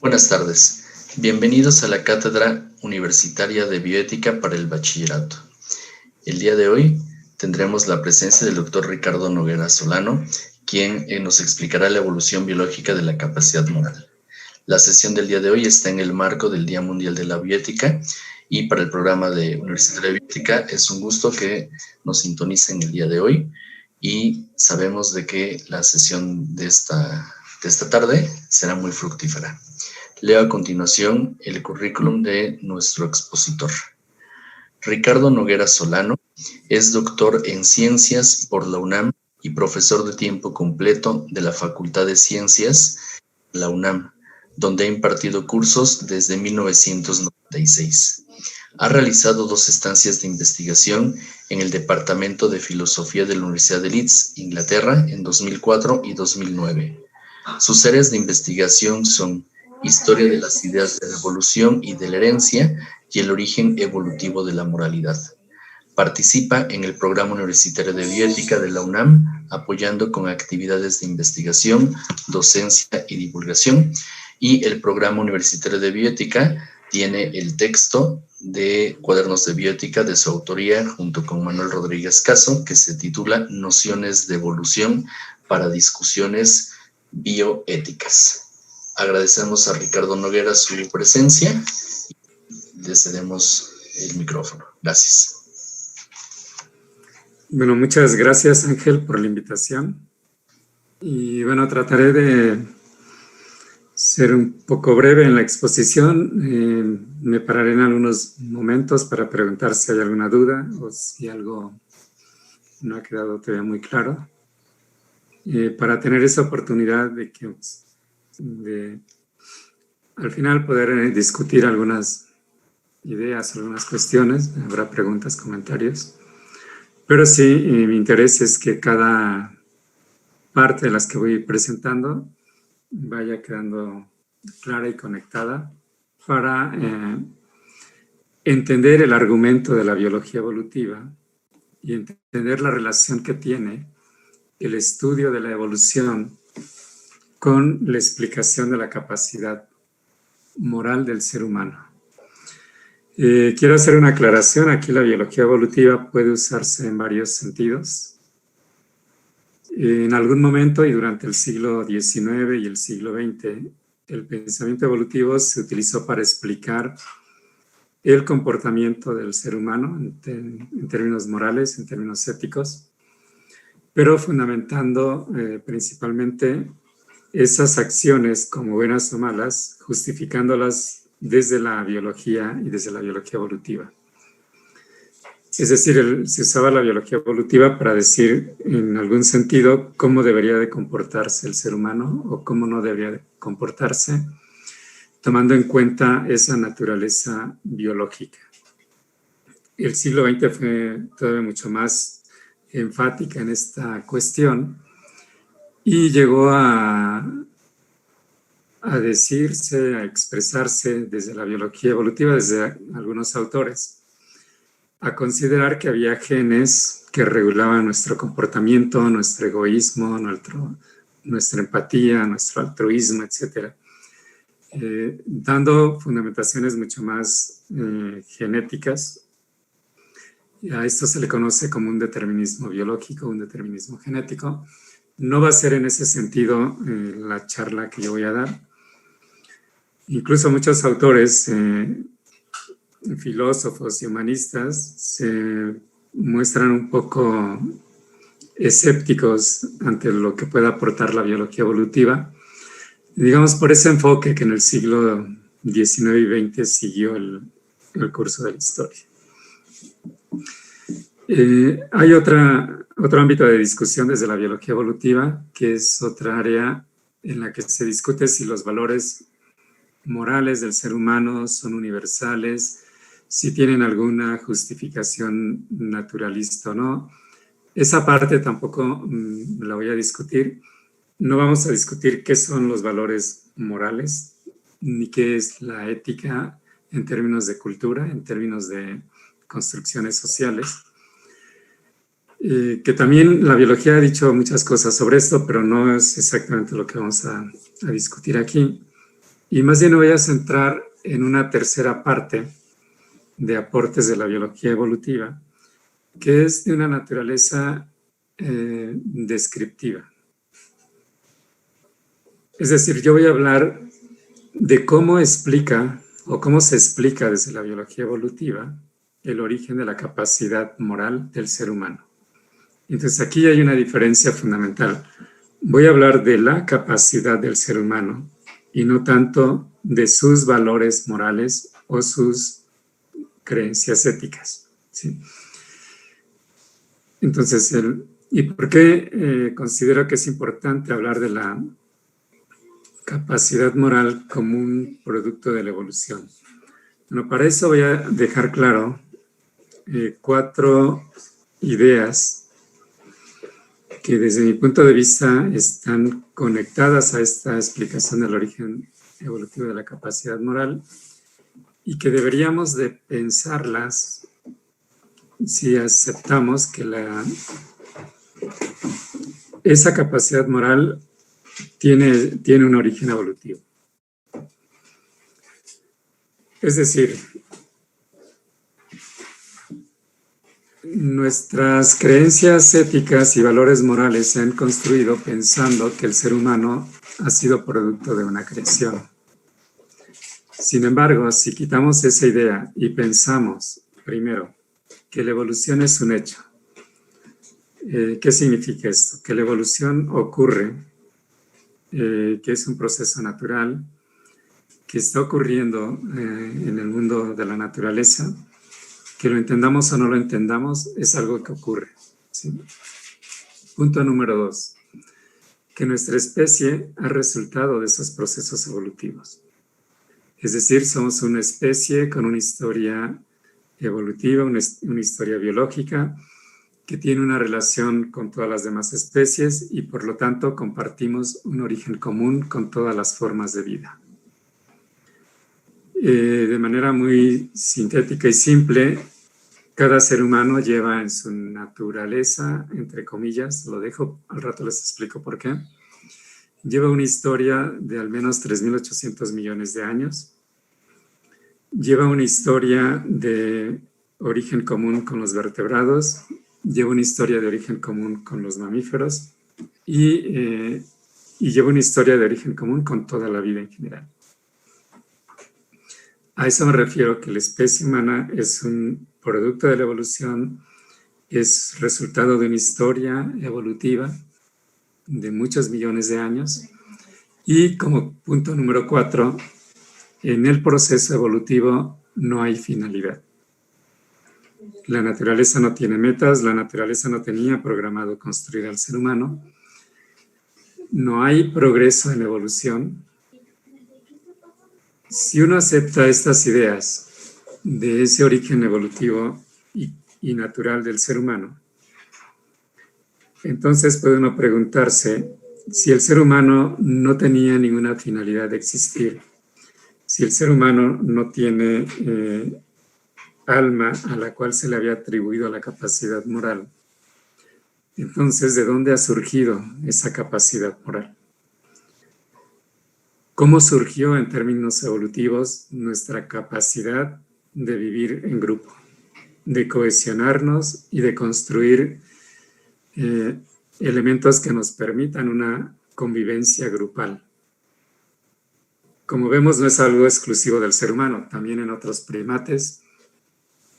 Buenas tardes. Bienvenidos a la Cátedra Universitaria de Bioética para el Bachillerato. El día de hoy tendremos la presencia del doctor Ricardo Noguera Solano, quien nos explicará la evolución biológica de la capacidad moral. La sesión del día de hoy está en el marco del Día Mundial de la Bioética y para el programa de Universitaria de Bioética es un gusto que nos sintonicen el día de hoy y sabemos de que la sesión de esta tarde será muy fructífera. Leo a continuación el currículum de nuestro expositor. Ricardo Noguera Solano es doctor en Ciencias por la UNAM y profesor de tiempo completo de la Facultad de Ciencias de la UNAM, donde ha impartido cursos desde 1996. Ha realizado 2 estancias de investigación en el Departamento de Filosofía de la Universidad de Leeds, Inglaterra, en 2004 y 2009. Sus áreas de investigación son Historia de las ideas de la evolución y de la herencia y el origen evolutivo de la moralidad. Participa en el Programa Universitario de Bioética de la UNAM, apoyando con actividades de investigación, docencia y divulgación. Y el Programa Universitario de Bioética tiene el texto de Cuadernos de Bioética de su autoría, junto con Manuel Rodríguez Caso, que se titula Nociones de evolución para discusiones bioéticas. Agradecemos a Ricardo Noguera su presencia y le cedemos el micrófono. Gracias. Bueno, muchas gracias, Ángel, por la invitación. Y bueno, trataré de ser un poco breve en la exposición. Me pararé en algunos momentos para preguntar si hay alguna duda o si algo no ha quedado todavía muy claro. Para tener esa oportunidad de que al final poder discutir algunas ideas, algunas cuestiones. Habrá preguntas, comentarios. Pero sí, mi interés es que cada parte de las que voy presentando vaya quedando clara y conectada para entender el argumento de la biología evolutiva y entender la relación que tiene el estudio de la evolución con la explicación de la capacidad moral del ser humano. Quiero hacer una aclaración. Aquí la biología evolutiva puede usarse en varios sentidos. En algún momento y durante el siglo XIX y el siglo XX, el pensamiento evolutivo se utilizó para explicar el comportamiento del ser humano en términos morales, en términos éticos, pero fundamentando principalmente esas acciones como buenas o malas, justificándolas desde la biología y desde la biología evolutiva. Es decir, se usaba la biología evolutiva para decir, en algún sentido, cómo debería de comportarse el ser humano o cómo no debería de comportarse, tomando en cuenta esa naturaleza biológica. El siglo XX fue todavía mucho más enfática en esta cuestión y llegó a decirse, a expresarse desde la biología evolutiva, desde algunos autores, a considerar que había genes que regulaban nuestro comportamiento, nuestro egoísmo, nuestra empatía, nuestro altruismo, etc. Dando fundamentaciones mucho más genéticas. Y a esto se le conoce como un determinismo biológico, un determinismo genético. No va a ser en ese sentido la charla que yo voy a dar. Incluso muchos autores, filósofos y humanistas, se muestran un poco escépticos ante lo que pueda aportar la biología evolutiva, digamos por ese enfoque que en el siglo XIX y XX siguió el curso de la historia. Hay otro ámbito de discusión desde la biología evolutiva, que es otra área en la que se discute si los valores morales del ser humano son universales, si tienen alguna justificación naturalista o no. Esa parte tampoco la voy a discutir. No vamos a discutir qué son los valores morales, ni qué es la ética en términos de cultura, en términos de construcciones sociales. Que también la biología ha dicho muchas cosas sobre esto, pero no es exactamente lo que vamos a discutir aquí. Y más bien me voy a centrar en una tercera parte de aportes de la biología evolutiva, que es de una naturaleza descriptiva. Es decir, yo voy a hablar de cómo explica o cómo se explica desde la biología evolutiva el origen de la capacidad moral del ser humano. Entonces aquí hay una diferencia fundamental. Voy a hablar de la capacidad del ser humano y no tanto de sus valores morales o sus creencias éticas, ¿sí? Entonces, ¿y por qué considero que es importante hablar de la capacidad moral como un producto de la evolución? Bueno, para eso voy a dejar claro 4 ideas que desde mi punto de vista están conectadas a esta explicación del origen evolutivo de la capacidad moral y que deberíamos de pensarlas si aceptamos que esa capacidad moral tiene un origen evolutivo. Es decir, nuestras creencias éticas y valores morales se han construido pensando que el ser humano ha sido producto de una creación. Sin embargo, si quitamos esa idea y pensamos, primero, que la evolución es un hecho. ¿Qué significa esto? Que la evolución ocurre, que es un proceso natural, que está ocurriendo en el mundo de la naturaleza, que lo entendamos o no lo entendamos, es algo que ocurre, ¿sí? Punto número 2, que nuestra especie ha resultado de esos procesos evolutivos. Es decir, somos una especie con una historia evolutiva, una historia biológica, que tiene una relación con todas las demás especies y por lo tanto compartimos un origen común con todas las formas de vida. De manera muy sintética y simple, cada ser humano lleva en su naturaleza, entre comillas, lo dejo, al rato les explico por qué, lleva una historia de al menos 3.800 millones de años, lleva una historia de origen común con los vertebrados, lleva una historia de origen común con los mamíferos y lleva una historia de origen común con toda la vida en general. A eso me refiero, que la especie humana es un producto de la evolución, es resultado de una historia evolutiva de muchos millones de años y como punto número 4, en el proceso evolutivo no hay finalidad. La naturaleza no tiene metas, la naturaleza no tenía programado construir al ser humano, no hay progreso en la evolución. Si uno acepta estas ideas de ese origen evolutivo y natural del ser humano, entonces puede uno preguntarse si el ser humano no tenía ninguna finalidad de existir, si el ser humano no tiene alma a la cual se le había atribuido la capacidad moral, entonces ¿de dónde ha surgido esa capacidad moral? ¿Cómo surgió en términos evolutivos nuestra capacidad de vivir en grupo, de cohesionarnos y de construir elementos que nos permitan una convivencia grupal? Como vemos, no es algo exclusivo del ser humano, también en otros primates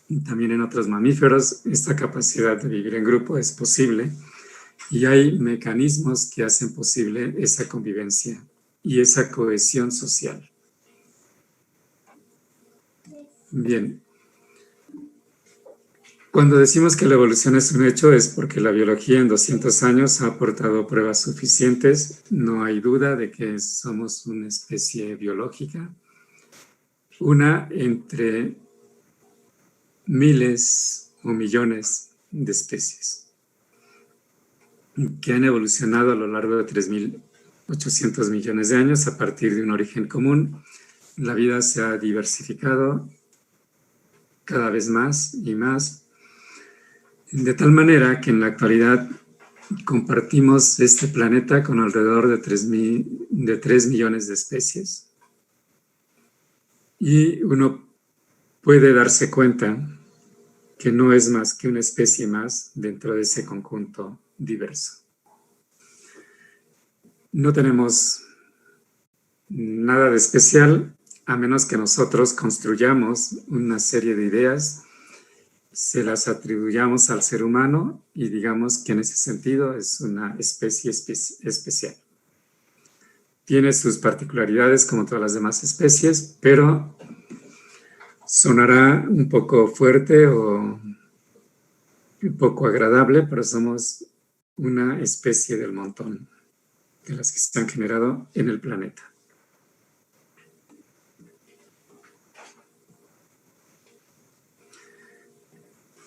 y también en otros mamíferos esta capacidad de vivir en grupo es posible y hay mecanismos que hacen posible esa convivencia y esa cohesión social. Bien. Cuando decimos que la evolución es un hecho es porque la biología en 200 años ha aportado pruebas suficientes. No hay duda de que somos una especie biológica, una entre miles o millones de especies que han evolucionado a lo largo de 3.800 millones de años a partir de un origen común. La vida se ha diversificado cada vez más y más, de tal manera que en la actualidad compartimos este planeta con alrededor de 3 millones de especies. Y uno puede darse cuenta que no es más que una especie más dentro de ese conjunto diverso. No tenemos nada de especial a menos que nosotros construyamos una serie de ideas, se las atribuyamos al ser humano y digamos que en ese sentido es una especie especial. Tiene sus particularidades como todas las demás especies, pero sonará un poco fuerte o un poco agradable, pero somos una especie del montón de las que se han generado en el planeta.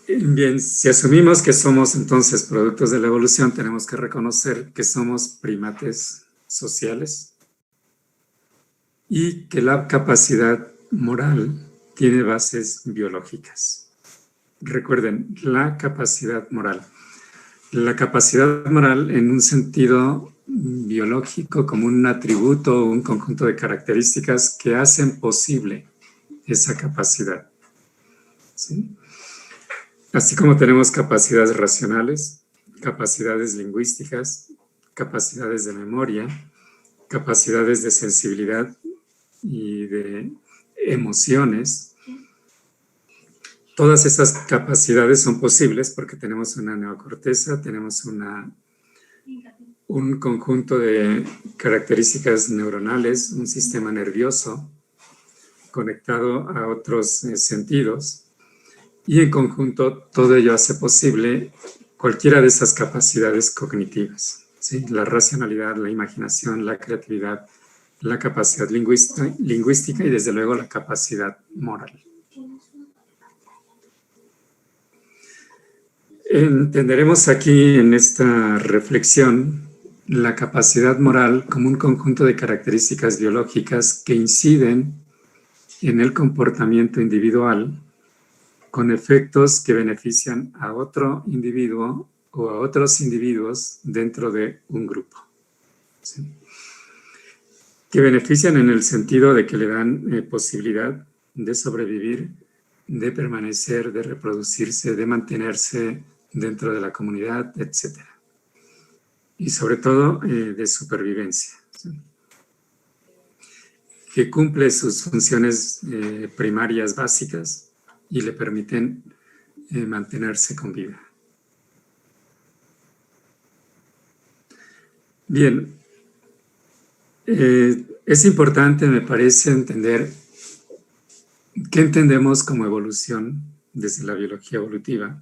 Bien, si asumimos que somos entonces productos de la evolución, tenemos que reconocer que somos primates sociales y que la capacidad moral tiene bases biológicas. Recuerden, la capacidad moral. La capacidad moral en un sentido biológico como un atributo o un conjunto de características que hacen posible esa capacidad. ¿Sí? Así como tenemos capacidades racionales, capacidades lingüísticas, capacidades de memoria, capacidades de sensibilidad y de emociones, todas esas capacidades son posibles porque tenemos una neocorteza, tenemos un conjunto de características neuronales, un sistema nervioso conectado a otros sentidos. Y en conjunto, todo ello hace posible cualquiera de esas capacidades cognitivas, ¿sí? La racionalidad, la imaginación, la creatividad, la capacidad lingüística y desde luego la capacidad moral. Entenderemos aquí en esta reflexión la capacidad moral como un conjunto de características biológicas que inciden en el comportamiento individual con efectos que benefician a otro individuo o a otros individuos dentro de un grupo. ¿Sí? Que benefician en el sentido de que le dan posibilidad de sobrevivir, de permanecer, de reproducirse, de mantenerse dentro de la comunidad, etc. Y sobre todo de supervivencia, ¿sí? Que cumple sus funciones primarias básicas y le permiten mantenerse con vida. Bien, es importante, me parece, entender qué entendemos como evolución desde la biología evolutiva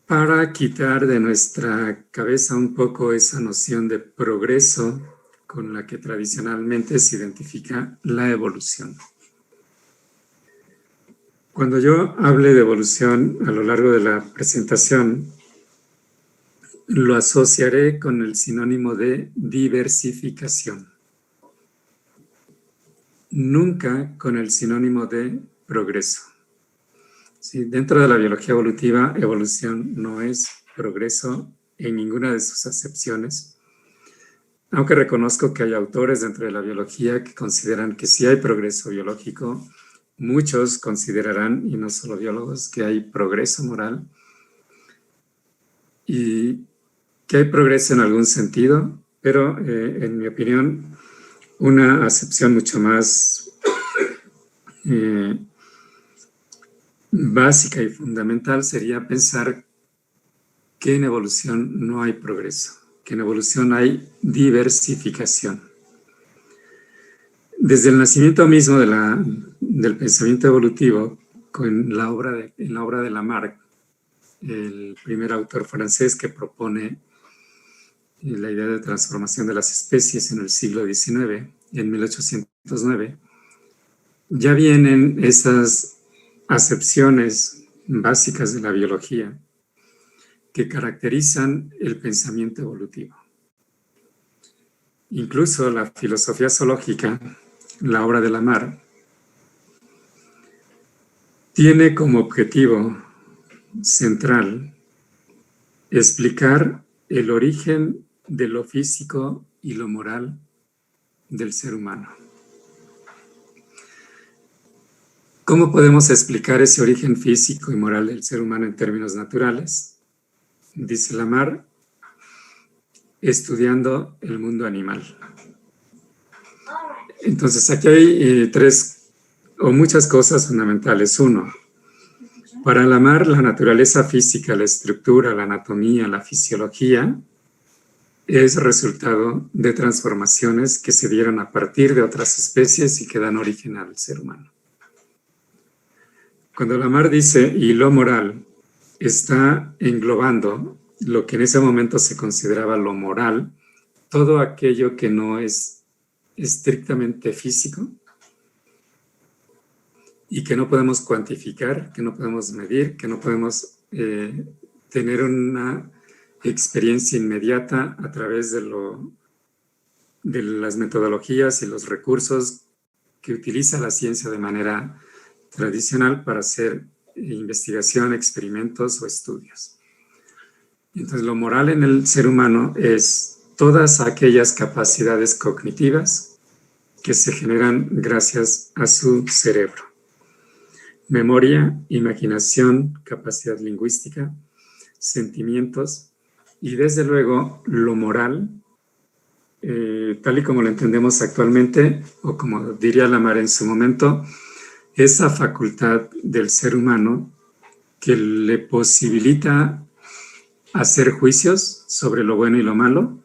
para quitar de nuestra cabeza un poco esa noción de progreso con la que tradicionalmente se identifica la evolución. Cuando yo hable de evolución a lo largo de la presentación, lo asociaré con el sinónimo de diversificación. Nunca con el sinónimo de progreso. Sí, dentro de la biología evolutiva, evolución no es progreso en ninguna de sus acepciones, aunque reconozco que hay autores dentro de la biología que consideran que sí hay progreso biológico. Muchos considerarán, y no solo biólogos, que hay progreso moral y que hay progreso en algún sentido, pero en mi opinión, una acepción mucho más básica y fundamental sería pensar que en evolución no hay progreso, que en evolución hay diversificación. Desde el nacimiento mismo del pensamiento evolutivo, en la obra de Lamarck, el primer autor francés que propone la idea de transformación de las especies en el siglo XIX, en 1809, ya vienen esas acepciones básicas de la biología que caracterizan el pensamiento evolutivo. Incluso la filosofía zoológica, la obra de Lamarck, tiene como objetivo central explicar el origen de lo físico y lo moral del ser humano. ¿Cómo podemos explicar ese origen físico y moral del ser humano en términos naturales? Dice Lamarck, estudiando el mundo animal. Entonces, aquí hay tres o muchas cosas fundamentales. Uno, para Lamarck, la naturaleza física, la estructura, la anatomía, la fisiología, es resultado de transformaciones que se dieron a partir de otras especies y que dan origen al ser humano. Cuando Lamarck dice, y lo moral, está englobando lo que en ese momento se consideraba lo moral, todo aquello que no es estrictamente físico y que no podemos cuantificar, que no podemos medir, que no podemos tener una experiencia inmediata a través de las metodologías y los recursos que utiliza la ciencia de manera tradicional para hacer investigación, experimentos o estudios. Entonces, lo moral en el ser humano es todas aquellas capacidades cognitivas que se generan gracias a su cerebro. Memoria, imaginación, capacidad lingüística, sentimientos y desde luego lo moral, tal y como lo entendemos actualmente, o como diría Lamarck en su momento, esa facultad del ser humano que le posibilita hacer juicios sobre lo bueno y lo malo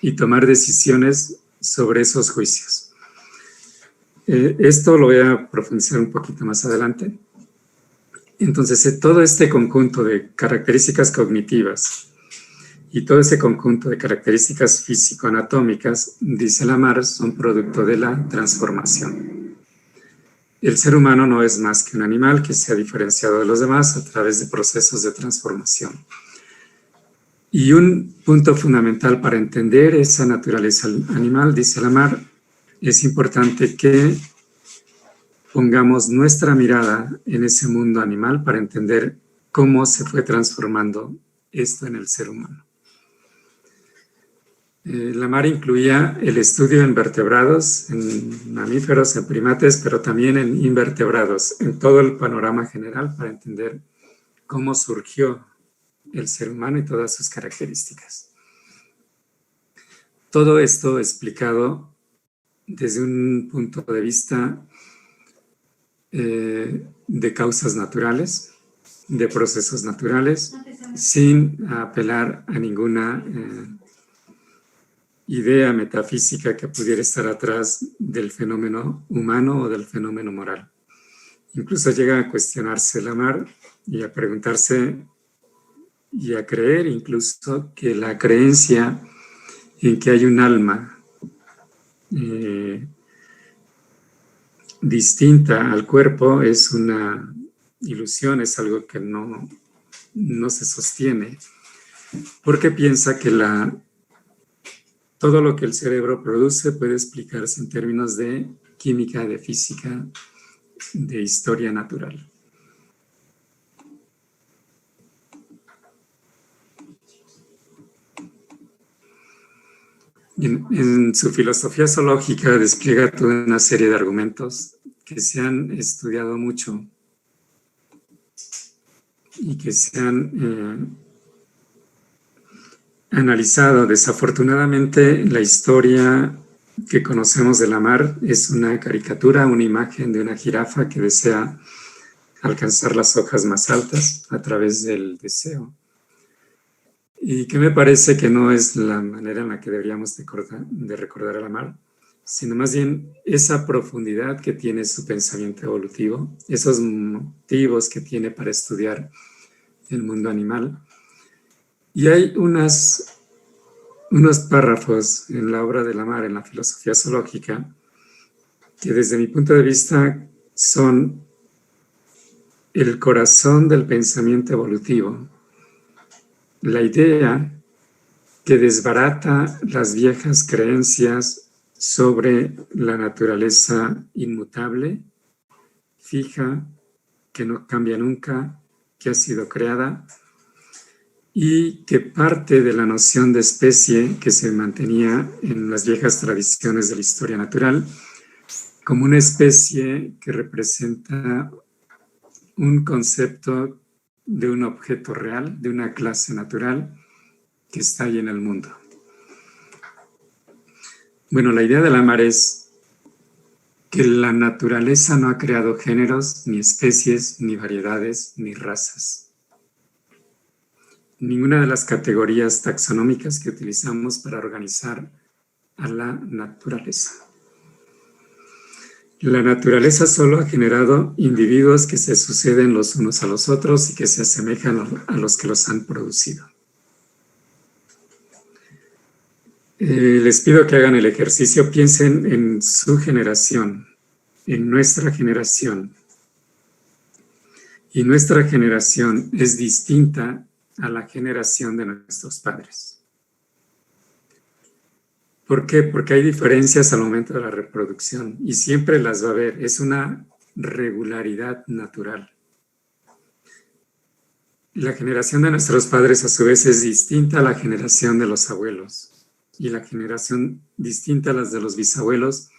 y tomar decisiones sobre esos juicios. Esto lo voy a profundizar un poquito más adelante. Entonces, todo este conjunto de características cognitivas y todo ese conjunto de características físico-anatómicas, dice Lamarck, son producto de la transformación. El ser humano no es más que un animal que se ha diferenciado de los demás a través de procesos de transformación. Y un punto fundamental para entender esa naturaleza animal, dice Lamarck, es importante que pongamos nuestra mirada en ese mundo animal para entender cómo se fue transformando esto en el ser humano. Lamarck incluía el estudio en vertebrados, en mamíferos, en primates, pero también en invertebrados, en todo el panorama general para entender cómo surgió el ser humano y todas sus características. Todo esto explicado desde un punto de vista de causas naturales, de procesos naturales, sin apelar a ninguna idea metafísica que pudiera estar atrás del fenómeno humano o del fenómeno moral. Incluso llega a cuestionarse Lamarck y a preguntarse y a creer incluso que la creencia en que hay un alma distinta al cuerpo es una ilusión, es algo que no se sostiene, porque piensa que todo lo que el cerebro produce puede explicarse en términos de química, de física, de historia natural. En su filosofía zoológica despliega toda una serie de argumentos que se han estudiado mucho y que se han analizado. Desafortunadamente, la historia que conocemos de Lamarck es una caricatura, una imagen de una jirafa que desea alcanzar las hojas más altas a través del deseo. Y que me parece que no es la manera en la que deberíamos de recordar a Lamarck, sino más bien esa profundidad que tiene su pensamiento evolutivo, esos motivos que tiene para estudiar el mundo animal. Y hay unos párrafos en la obra de Lamarck, en la filosofía zoológica, que desde mi punto de vista son el corazón del pensamiento evolutivo. La idea que desbarata las viejas creencias sobre la naturaleza inmutable, fija, que no cambia nunca, que ha sido creada, y que parte de la noción de especie que se mantenía en las viejas tradiciones de la historia natural, como una especie que representa un concepto de un objeto real, de una clase natural que está ahí en el mundo. Bueno, la idea de la Mara es que la naturaleza no ha creado géneros, ni especies, ni variedades, ni razas. Ninguna de las categorías taxonómicas que utilizamos para organizar a la naturaleza. La naturaleza solo ha generado individuos que se suceden los unos a los otros y que se asemejan a los que los han producido. Les pido que hagan el ejercicio, piensen en su generación, en nuestra generación. Y nuestra generación es distinta a la generación de nuestros padres. ¿Por qué? Porque hay diferencias al momento de la reproducción y siempre las va a haber. Es una regularidad natural. La generación de nuestros padres a su vez es distinta a la generación de los abuelos y la generación distinta a las de los bisabuelos.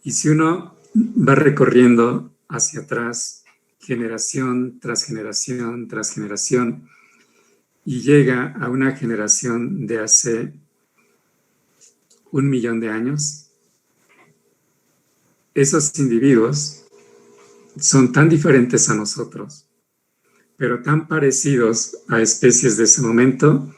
Y si uno va recorriendo hacia atrás, generación tras generación tras generación, y llega a una generación de hace 1 millón de años, esos individuos son tan diferentes a nosotros, pero tan parecidos a especies de ese momento,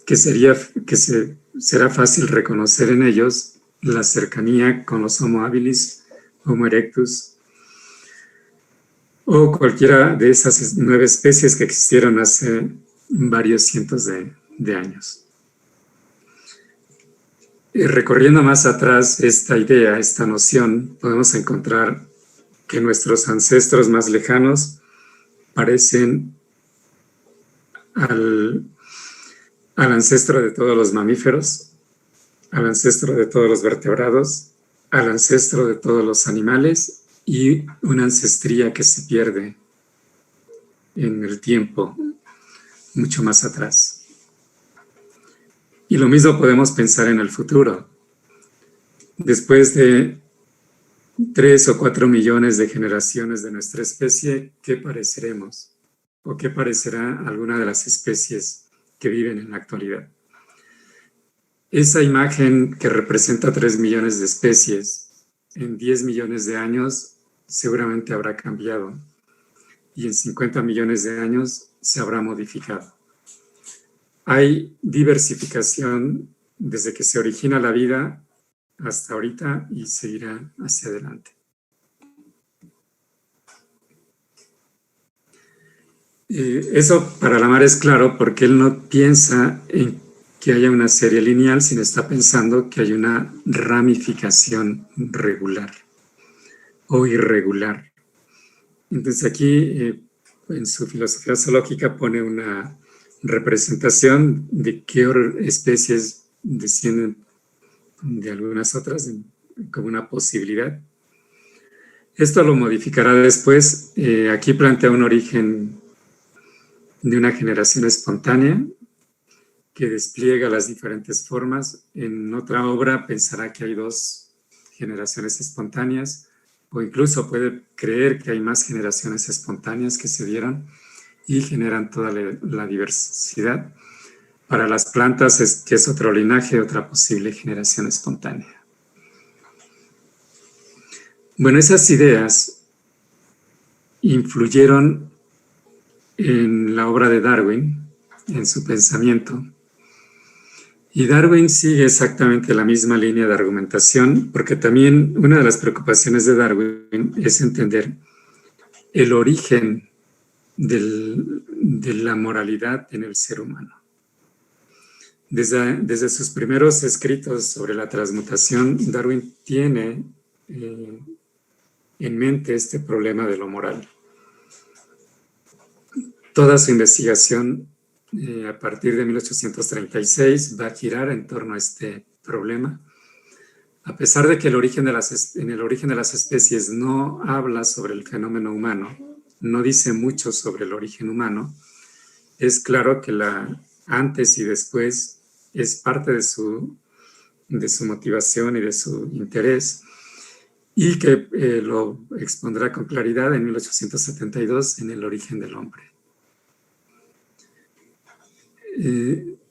que será fácil reconocer en ellos la cercanía con los Homo habilis, Homo erectus, o cualquiera de esas 9 especies que existieron hace varios cientos de años. Recorriendo más atrás esta idea, esta noción, podemos encontrar que nuestros ancestros más lejanos parecen al ancestro de todos los mamíferos, al ancestro de todos los vertebrados, al ancestro de todos los animales y una ancestría que se pierde en el tiempo, mucho más atrás. Y lo mismo podemos pensar en el futuro. Después de 3 o 4 millones de generaciones de nuestra especie, ¿qué pareceremos? ¿O qué parecerá alguna de las especies que viven en la actualidad? Esa imagen que representa 3 millones de especies, en 10 millones de años seguramente habrá cambiado y en 50 millones de años se habrá modificado. Hay diversificación desde que se origina la vida hasta ahorita y seguirá hacia adelante. Eso para Lamarck es claro porque él no piensa en que haya una serie lineal, sino está pensando que hay una ramificación regular o irregular. Entonces aquí en su filosofía zoológica pone una representación de qué especies descienden de algunas otras como una posibilidad. Esto lo modificará después. Aquí plantea un origen de una generación espontánea que despliega las diferentes formas. En otra obra pensará que hay 2 generaciones espontáneas, o incluso puede creer que hay más generaciones espontáneas que se dieron y generan toda la diversidad. Para las plantas, que es otro linaje, otra posible generación espontánea. Bueno, esas ideas influyeron en la obra de Darwin, en su pensamiento. Y Darwin sigue exactamente la misma línea de argumentación, porque también una de las preocupaciones de Darwin es entender el origen de la moralidad en el ser humano. Desde sus primeros escritos sobre la transmutación, Darwin tiene en mente este problema de lo moral. Toda su investigación a partir de 1836 va a girar en torno a este problema. A pesar de que en el origen de las especies no habla sobre el fenómeno humano, no dice mucho sobre el origen humano, es claro que la antes y después es parte de su motivación y de su interés. y que lo expondrá con claridad en 1872 en El origen del hombre.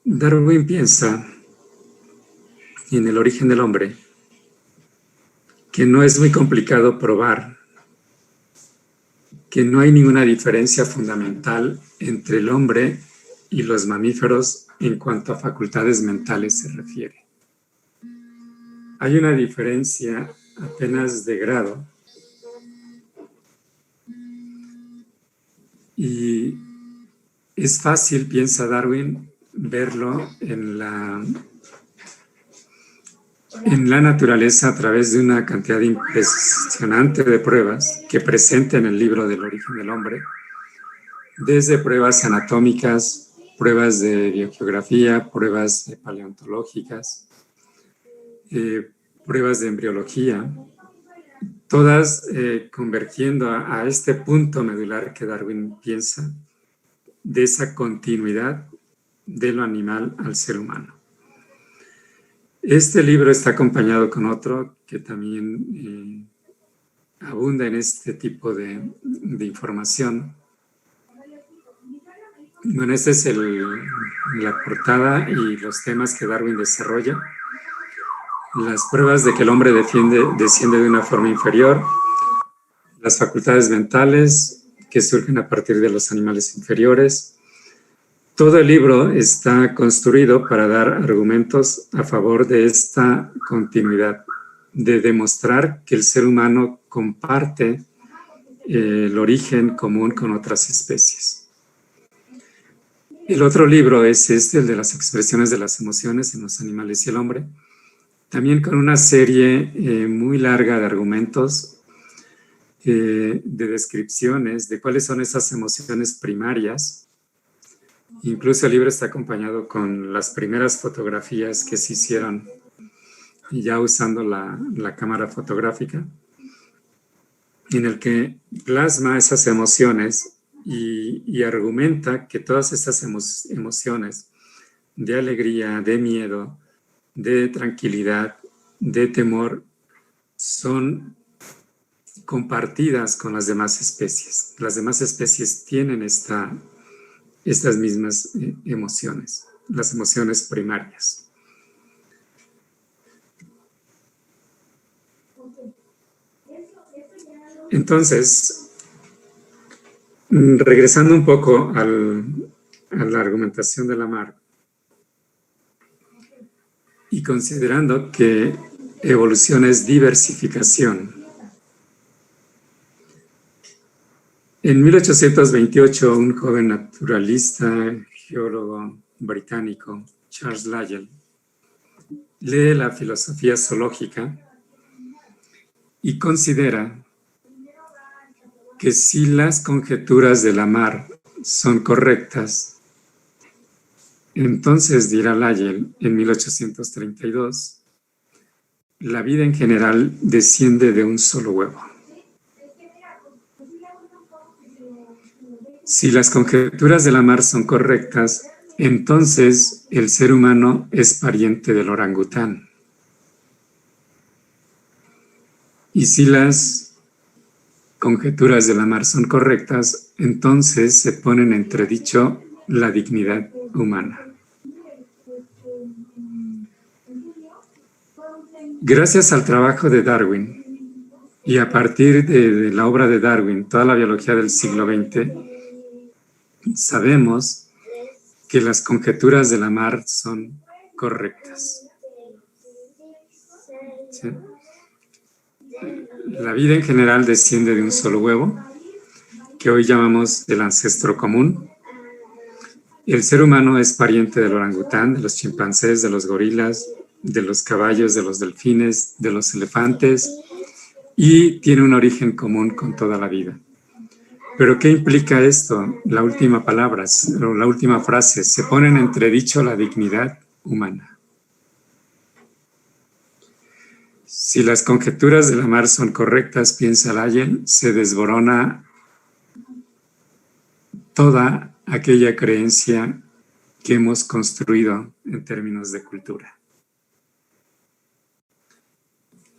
Darwin piensa en El origen del hombre que no es muy complicado probar que no hay ninguna diferencia fundamental entre el hombre y los mamíferos en cuanto a facultades mentales se refiere. Hay una diferencia apenas de grado y es fácil, piensa Darwin, verlo en la naturaleza a través de una cantidad impresionante de pruebas que presenta en el libro del origen del hombre, desde pruebas anatómicas, pruebas de biogeografía, pruebas paleontológicas, pruebas de embriología, todas convergiendo a este punto medular que Darwin piensa de esa continuidad de lo animal al ser humano. Este libro está acompañado con otro que también abunda en este tipo de información. Bueno, esta es la portada y los temas que Darwin desarrolla. Las pruebas de que el hombre desciende de una forma inferior, las facultades mentales que surgen a partir de los animales inferiores. Todo el libro está construido para dar argumentos a favor de esta continuidad, de demostrar que el ser humano comparte el origen común con otras especies. El otro libro es el de las expresiones de las emociones en los animales y el hombre, también con una serie muy larga de argumentos, de descripciones de cuáles son esas emociones primarias. Incluso el libro está acompañado con las primeras fotografías que se hicieron ya usando la cámara fotográfica, en el que plasma esas emociones y argumenta que todas estas emociones de alegría, de miedo, de tranquilidad, de temor, son compartidas con las demás especies. Las demás especies tienen estas mismas emociones, las emociones primarias. Entonces, regresando un poco a la argumentación de Lamarck y considerando que evolución es diversificación, en 1828 un joven naturalista, geólogo británico, Charles Lyell, lee la filosofía zoológica y considera que si las conjeturas de Lamarck son correctas, entonces, dirá Lyell en 1832, la vida en general desciende de un solo huevo. Si las conjeturas de Lamarck son correctas, entonces el ser humano es pariente del orangután. Y si las conjeturas de Lamarck son correctas, entonces se pone en entredicho la dignidad humana. Gracias al trabajo de Darwin y a partir de la obra de Darwin, toda la biología del siglo XX, sabemos que las conjeturas de Lamarck son correctas. ¿Sí? La vida en general desciende de un solo huevo, que hoy llamamos el ancestro común. El ser humano es pariente del orangután, de los chimpancés, de los gorilas, de los caballos, de los delfines, de los elefantes, y tiene un origen común con toda la vida. ¿Pero qué implica esto? La última palabra, o la última frase, se pone en entredicho la dignidad humana. Si las conjeturas de Lamarck son correctas, piensa Lyell, se desborona toda aquella creencia que hemos construido en términos de cultura.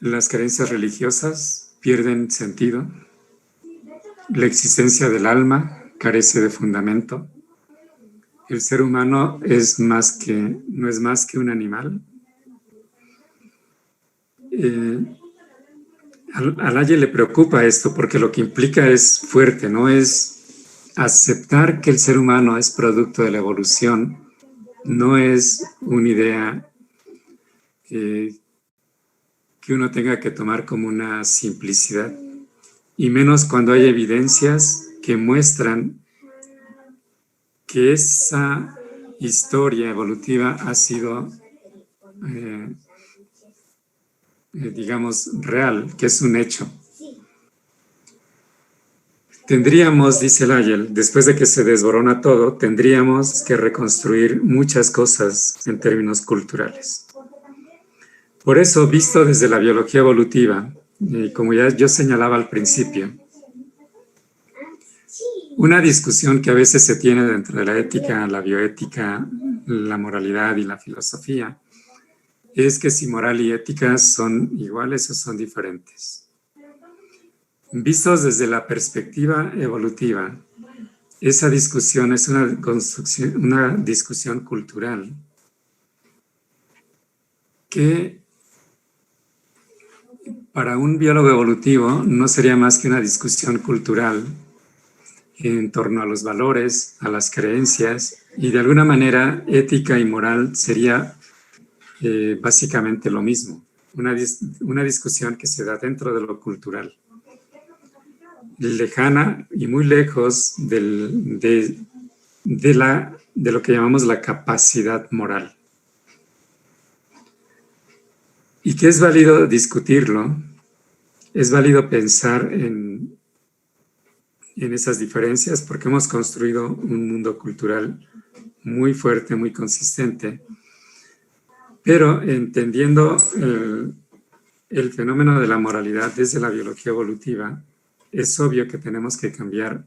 las creencias religiosas pierden sentido, la existencia del alma carece de fundamento, el ser humano no es más que un animal. A Laje le preocupa esto porque lo que implica es fuerte, ¿no? Es aceptar que el ser humano es producto de la evolución, no es una idea que uno tenga que tomar como una simplicidad, y menos cuando hay evidencias que muestran que esa historia evolutiva ha sido, digamos, real, que es un hecho. Tendríamos, dice Lyell, después de que se desborona todo, tendríamos que reconstruir muchas cosas en términos culturales. Por eso, visto desde la biología evolutiva, y como ya yo señalaba al principio, una discusión que a veces se tiene dentro de la ética, la bioética, la moralidad y la filosofía, es que si moral y ética son iguales o son diferentes. Vistos desde la perspectiva evolutiva, esa discusión es una discusión cultural que para un biólogo evolutivo no sería más que una discusión cultural en torno a los valores, a las creencias, y de alguna manera ética y moral sería básicamente lo mismo, una discusión que se da dentro de lo cultural, lejana y muy lejos de lo que llamamos la capacidad moral. Y que es válido discutirlo, es válido pensar en esas diferencias porque hemos construido un mundo cultural muy fuerte, muy consistente, pero entendiendo el fenómeno de la moralidad desde la biología evolutiva, es obvio que tenemos que cambiar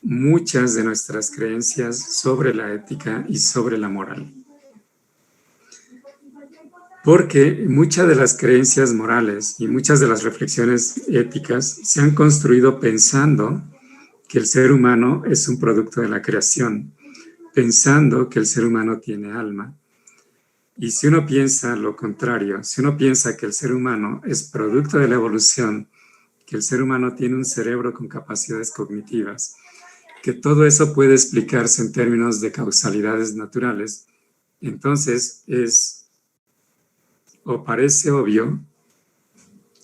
muchas de nuestras creencias sobre la ética y sobre la moral. Porque muchas de las creencias morales y muchas de las reflexiones éticas se han construido pensando que el ser humano es un producto de la creación, pensando que el ser humano tiene alma. Y si uno piensa lo contrario, si uno piensa que el ser humano es producto de la evolución, que el ser humano tiene un cerebro con capacidades cognitivas, que todo eso puede explicarse en términos de causalidades naturales, entonces parece obvio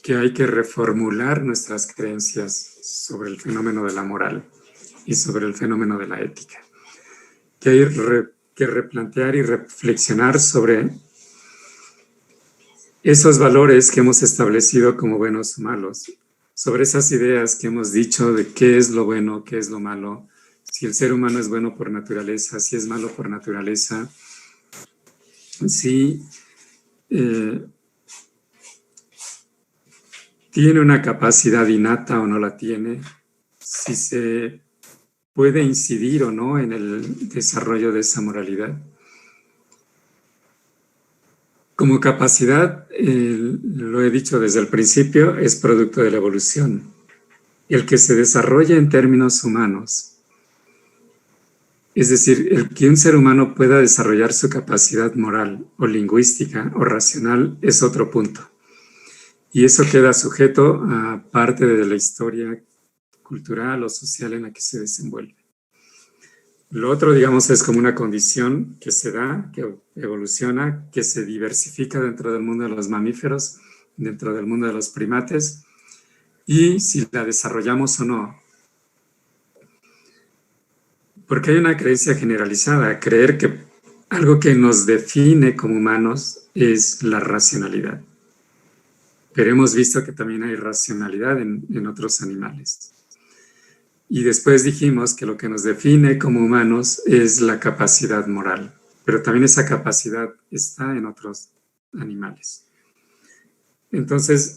que hay que reformular nuestras creencias sobre el fenómeno de la moral y sobre el fenómeno de la ética. Que hay que replantear y reflexionar sobre esos valores que hemos establecido como buenos o malos, sobre esas ideas que hemos dicho de qué es lo bueno, qué es lo malo, si el ser humano es bueno por naturaleza, si es malo por naturaleza, si tiene una capacidad innata o no la tiene, si se puede incidir o no en el desarrollo de esa moralidad. Como capacidad, lo he dicho desde el principio, es producto de la evolución. El que se desarrolle en términos humanos, es decir, el que un ser humano pueda desarrollar su capacidad moral o lingüística o racional es otro punto. Y eso queda sujeto a parte de la historia cultural o social en la que se desenvuelve. Lo otro, digamos, es como una condición que se da, que evoluciona, que se diversifica dentro del mundo de los mamíferos, dentro del mundo de los primates, y si la desarrollamos o no. Porque hay una creencia generalizada, creer que algo que nos define como humanos es la racionalidad. Pero hemos visto que también hay racionalidad en otros animales. Y después dijimos que lo que nos define como humanos es la capacidad moral, pero también esa capacidad está en otros animales. Entonces,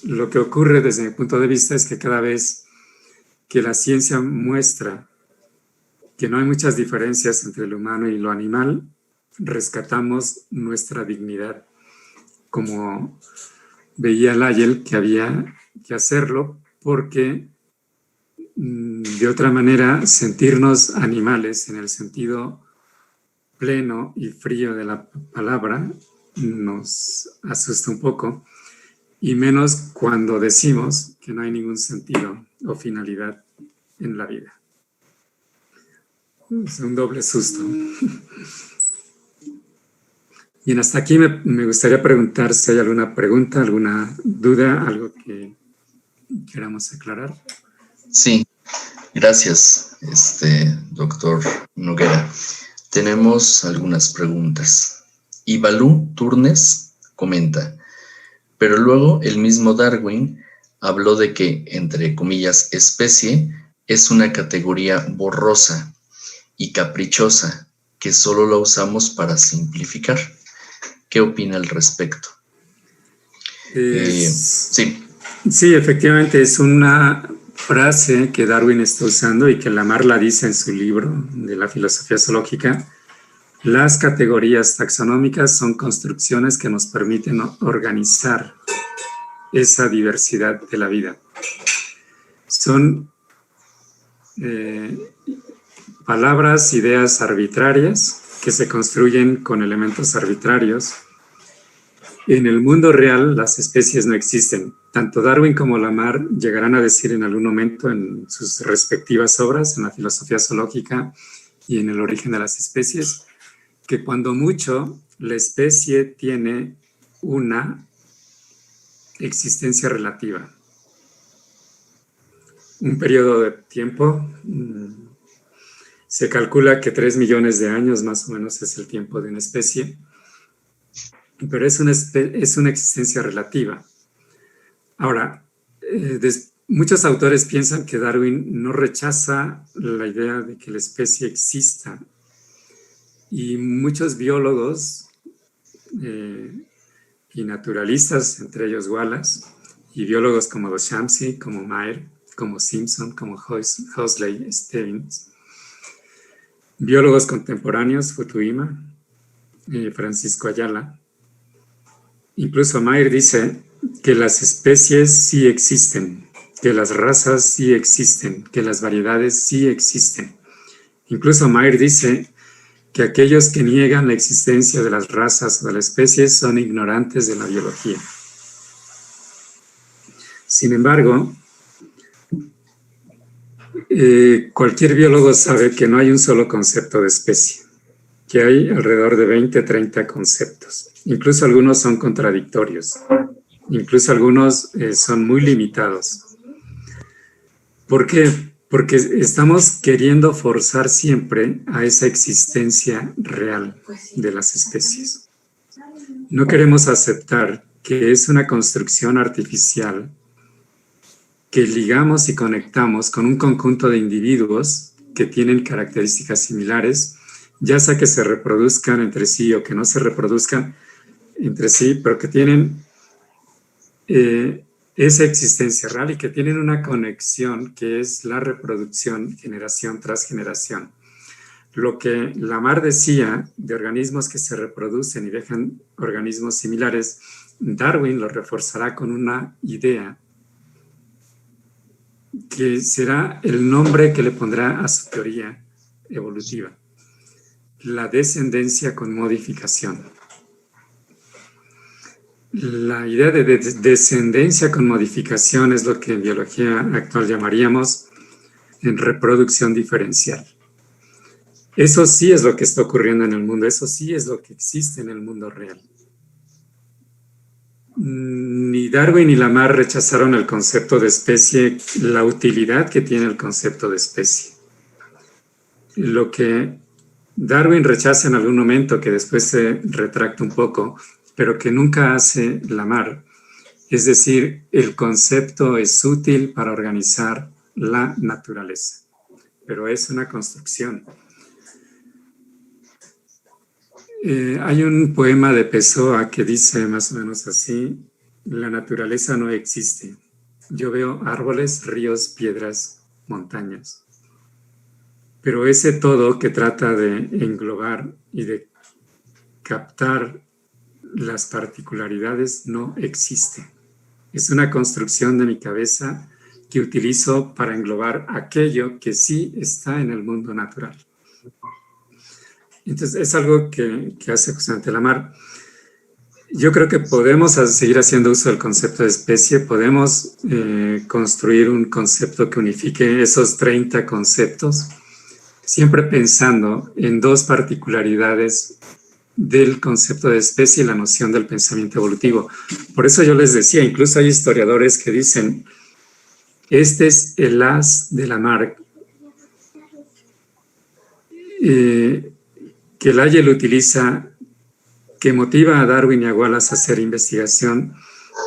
lo que ocurre desde mi punto de vista es que cada vez que la ciencia muestra que no hay muchas diferencias entre lo humano y lo animal, rescatamos nuestra dignidad como veía Lyell que había que hacerlo porque de otra manera sentirnos animales en el sentido pleno y frío de la palabra nos asusta un poco, y menos cuando decimos que no hay ningún sentido o finalidad en la vida. Es un doble susto. Bien, hasta aquí me gustaría preguntar si hay alguna pregunta, alguna duda, algo que queramos aclarar. Sí, gracias, doctor Noguera. Tenemos algunas preguntas. Ibalú Turnes comenta, pero luego el mismo Darwin habló de que, entre comillas, especie es una categoría borrosa y caprichosa que solo la usamos para simplificar. ¿Qué opina al respecto? Sí. Sí, efectivamente es una frase que Darwin está usando y que Lamarck la dice en su libro de la filosofía zoológica. Las categorías taxonómicas son construcciones que nos permiten organizar esa diversidad de la vida. Son palabras, ideas arbitrarias que se construyen con elementos arbitrarios. En el mundo real las especies no existen. Tanto Darwin como Lamarck llegarán a decir en algún momento en sus respectivas obras, en la filosofía zoológica y en el origen de las especies, que cuando mucho la especie tiene una existencia relativa. Un periodo de tiempo, se calcula que 3 millones de años más o menos es el tiempo de una especie, pero es una existencia relativa. Ahora, muchos autores piensan que Darwin no rechaza la idea de que la especie exista, y muchos biólogos y naturalistas, entre ellos Wallace, y biólogos como Duchamp, como Mayr, como Simpson, como Huxley, Stevens, biólogos contemporáneos, Futuyma, Francisco Ayala. Incluso Mayr dice que las especies sí existen, que las razas sí existen, que las variedades sí existen. Incluso Mayr dice que aquellos que niegan la existencia de las razas o de las especies son ignorantes de la biología. Sin embargo, cualquier biólogo sabe que no hay un solo concepto de especie, que hay alrededor de 20, 30 conceptos. Incluso algunos son contradictorios, incluso algunos son muy limitados. ¿Por qué? Porque estamos queriendo forzar siempre a esa existencia real de las especies. No queremos aceptar que es una construcción artificial que ligamos y conectamos con un conjunto de individuos que tienen características similares, ya sea que se reproduzcan entre sí o que no se reproduzcan entre sí, pero que tienen esa existencia real y que tienen una conexión que es la reproducción generación tras generación. Lo que Lamarck decía de organismos que se reproducen y dejan organismos similares, Darwin lo reforzará con una idea que será el nombre que le pondrá a su teoría evolutiva: la descendencia con modificación. La idea de descendencia con modificación es lo que en biología actual llamaríamos en reproducción diferencial. Eso sí es lo que está ocurriendo en el mundo, eso sí es lo que existe en el mundo real. Ni Darwin ni Lamarck rechazaron el concepto de especie, la utilidad que tiene el concepto de especie. Lo que Darwin rechaza en algún momento, que después se retracta un poco, pero que nunca hace Lamarck, es decir, el concepto es útil para organizar la naturaleza, pero es una construcción. Hay un poema de Pessoa que dice más o menos así: la naturaleza no existe. Yo veo árboles, ríos, piedras, montañas. Pero ese todo que trata de englobar y de captar las particularidades no existe. es una construcción de mi cabeza que utilizo para englobar aquello que sí está en el mundo natural. Entonces, es algo que hace justamente Lamarck. Yo creo que podemos seguir haciendo uso del concepto de especie, podemos construir un concepto que unifique esos 30 conceptos, siempre pensando en dos particularidades del concepto de especie y la noción del pensamiento evolutivo. Por eso yo les decía, incluso hay historiadores que dicen, este es el as de Lamarck, que Lyell utiliza, que motiva a Darwin y a Wallace a hacer investigación,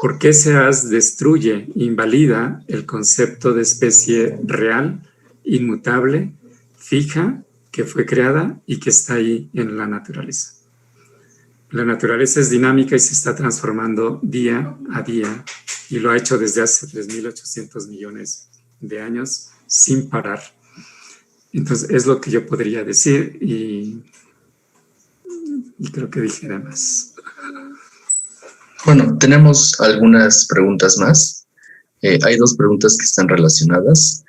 porque ese as destruye, invalida el concepto de especie real, inmutable, fija, que fue creada y que está ahí en la naturaleza. La naturaleza es dinámica y se está transformando día a día, y lo ha hecho desde hace 3.800 millones de años sin parar. Entonces, es lo que yo podría decir y creo que dije de más. Bueno, tenemos algunas preguntas más. Hay dos preguntas que están relacionadas.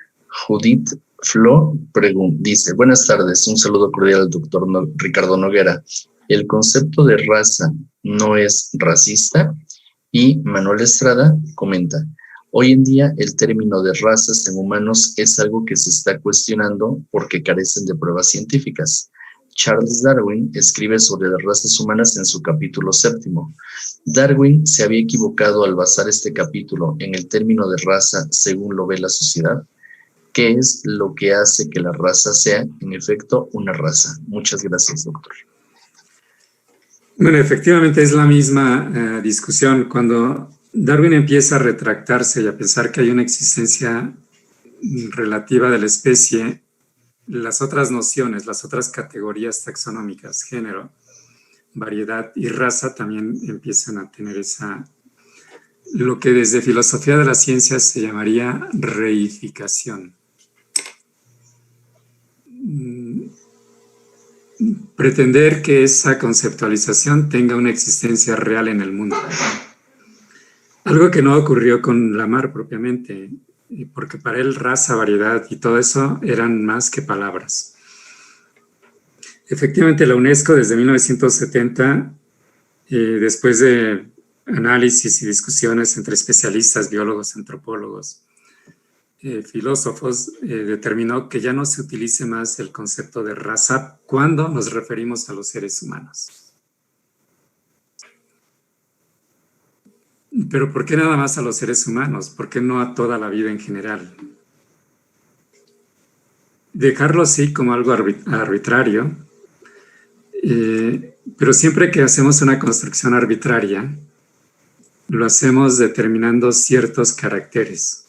Judith Flo dice, buenas tardes, un saludo cordial al doctor Ricardo Noguera. ¿El concepto de raza no es racista? Y Manuel Estrada comenta, hoy en día el término de razas en humanos es algo que se está cuestionando porque carecen de pruebas científicas. Charles Darwin escribe sobre las razas humanas en su capítulo 7. Darwin se había equivocado al basar este capítulo en el término de raza según lo ve la sociedad. ¿Qué es lo que hace que la raza sea, en efecto, una raza? Muchas gracias, doctor. Bueno, efectivamente es la misma discusión. Cuando Darwin empieza a retractarse y a pensar que hay una existencia relativa de la especie, las otras nociones, las otras categorías taxonómicas, género, variedad y raza también empiezan a tener lo que desde filosofía de la ciencia se llamaría reificación. Pretender que esa conceptualización tenga una existencia real en el mundo. Algo que no ocurrió con Lamarck propiamente, porque para él raza, variedad y todo eso eran más que palabras. Efectivamente, la UNESCO desde 1970, después de análisis y discusiones entre especialistas, biólogos, antropólogos, filósofos, determinó que ya no se utilice más el concepto de raza cuando nos referimos a los seres humanos. Pero ¿por qué nada más a los seres humanos? ¿Por qué no a toda la vida en general? Dejarlo así como algo arbitrario, pero siempre que hacemos una construcción arbitraria, lo hacemos determinando ciertos caracteres.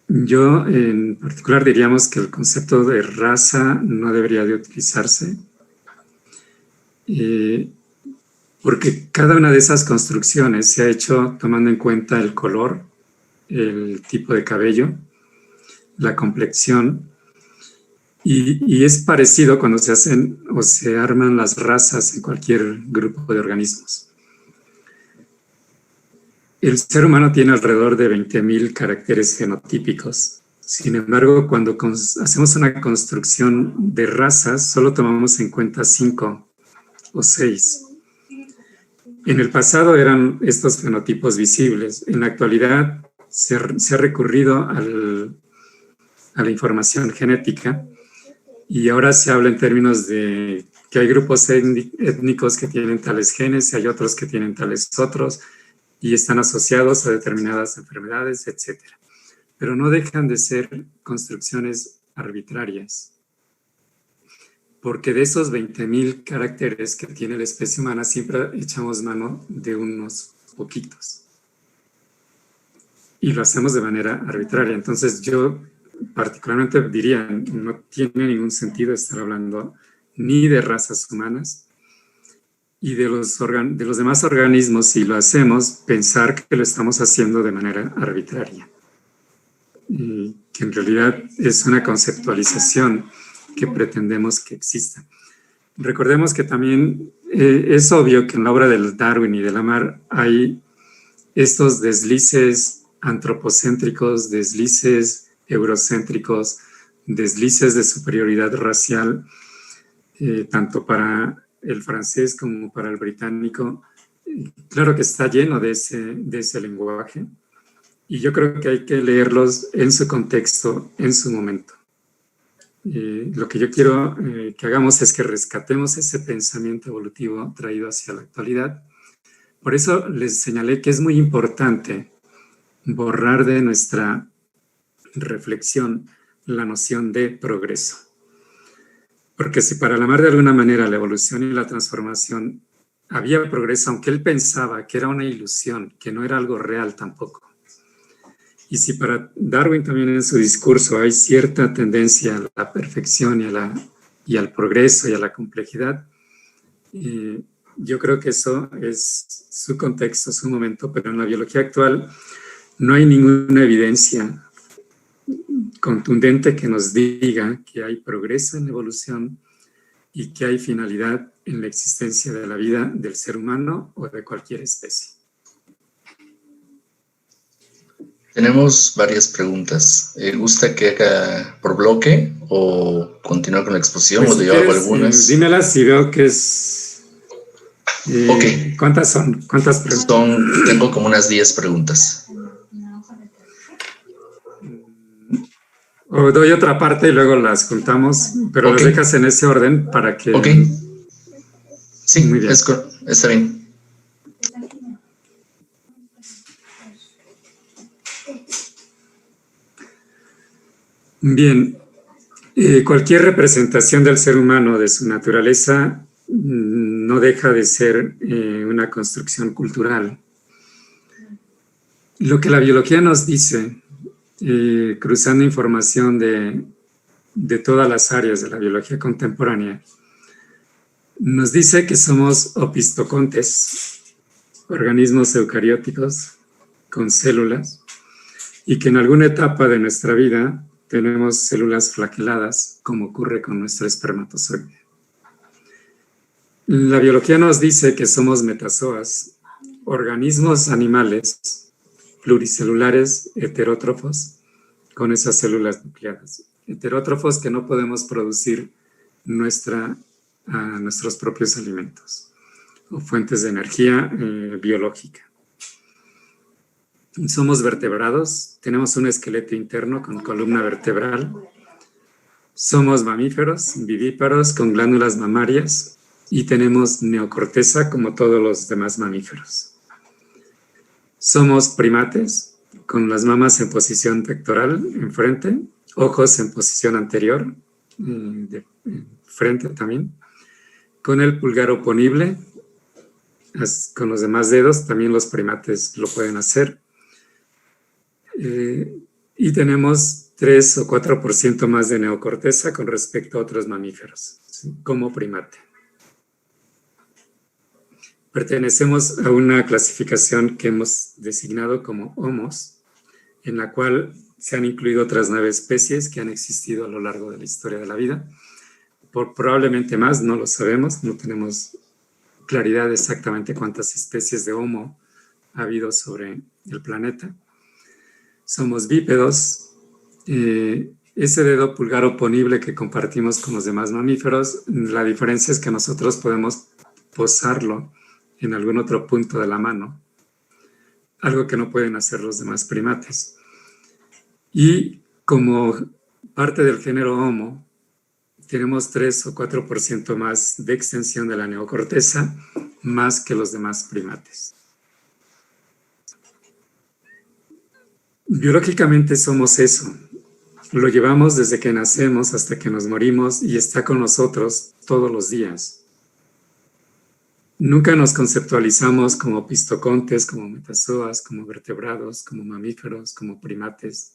Yo en particular diríamos que el concepto de raza no debería de utilizarse, porque cada una de esas construcciones se ha hecho tomando en cuenta el color, el tipo de cabello, la complexión, y es parecido cuando se hacen o se arman las razas en cualquier grupo de organismos. El ser humano tiene alrededor de 20.000 caracteres fenotípicos. Sin embargo, cuando hacemos una construcción de razas, solo tomamos en cuenta 5 o 6. En el pasado eran estos fenotipos visibles. En la actualidad se ha recurrido a la información genética y ahora se habla en términos de que hay grupos étnicos que tienen tales genes y hay otros que tienen tales otros y están asociados a determinadas enfermedades, etc. Pero no dejan de ser construcciones arbitrarias, porque de esos 20.000 caracteres que tiene la especie humana siempre echamos mano de unos poquitos y lo hacemos de manera arbitraria. Entonces yo particularmente diría, no tiene ningún sentido estar hablando ni de razas humanas y de los demás organismos, si lo hacemos, pensar que lo estamos haciendo de manera arbitraria. Y que en realidad es una conceptualización que pretendemos que exista. Recordemos que también es obvio que en la obra de Darwin y de Lamarck hay estos deslices antropocéntricos, deslices eurocéntricos, deslices de superioridad racial, tanto para el francés como para el británico, claro que está lleno de ese lenguaje, y yo creo que hay que leerlos en su contexto, en su momento. Lo que yo quiero que hagamos es que rescatemos ese pensamiento evolutivo traído hacia la actualidad. Por eso les señalé que es muy importante borrar de nuestra reflexión la noción de progreso. Porque si para Lamarck de alguna manera la evolución y la transformación había progreso, aunque él pensaba que era una ilusión, que no era algo real tampoco. Y si para Darwin también en su discurso hay cierta tendencia a la perfección y al progreso y a la complejidad, yo creo que eso es su contexto, su momento, pero en la biología actual no hay ninguna evidencia contundente que nos diga que hay progreso en la evolución y que hay finalidad en la existencia de la vida del ser humano o de cualquier especie. Tenemos varias preguntas. ¿Gusta que haga por bloque o continuar con la exposición? Pues o si yo hago quieres, algunas. dímelas y veo que es... Ok. ¿Cuántas son? ¿Cuántas preguntas? Tengo como unas 10 preguntas. O doy otra parte y luego las juntamos, pero Ok. las dejas en ese orden para que... Ok. Sí, muy bien. Está bien. Bien, cualquier representación del ser humano, de su naturaleza, no deja de ser una construcción cultural. Lo que la biología nos dice, cruzando información de todas las áreas de la biología contemporánea, nos dice que somos opistocontes, organismos eucarióticos con células, y que en alguna etapa de nuestra vida tenemos células flaqueladas, como ocurre con nuestro espermatozoide. La biología nos dice que somos metazoas, organismos animales pluricelulares heterótrofos con esas células nucleadas. Heterótrofos que no podemos producir nuestros propios alimentos o fuentes de energía biológica. Somos vertebrados, tenemos un esqueleto interno con columna vertebral. Somos mamíferos, vivíparos con glándulas mamarias y tenemos neocorteza como todos los demás mamíferos. Somos primates con las mamas en posición pectoral enfrente, ojos en posición anterior, de frente también, con el pulgar oponible, con los demás dedos, también los primates lo pueden hacer. Y tenemos 3 o 4% más de neocorteza con respecto a otros mamíferos, ¿sí? Como primate. Pertenecemos a una clasificación que hemos designado como Homos, en la cual se han incluido otras 9 especies que han existido a lo largo de la historia de la vida. Probablemente más, no lo sabemos, no tenemos claridad de exactamente cuántas especies de Homo ha habido sobre el planeta. Somos bípedos. Ese dedo pulgar oponible que compartimos con los demás mamíferos, la diferencia es que nosotros podemos posarlo en algún otro punto de la mano, algo que no pueden hacer los demás primates. Y como parte del género Homo, tenemos 3 o 4% más de extensión de la neocorteza, más que los demás primates. Biológicamente somos eso. Lo llevamos desde que nacemos hasta que nos morimos y está con nosotros todos los días. Nunca nos conceptualizamos como opistocontes, como metazoas, como vertebrados, como mamíferos, como primates,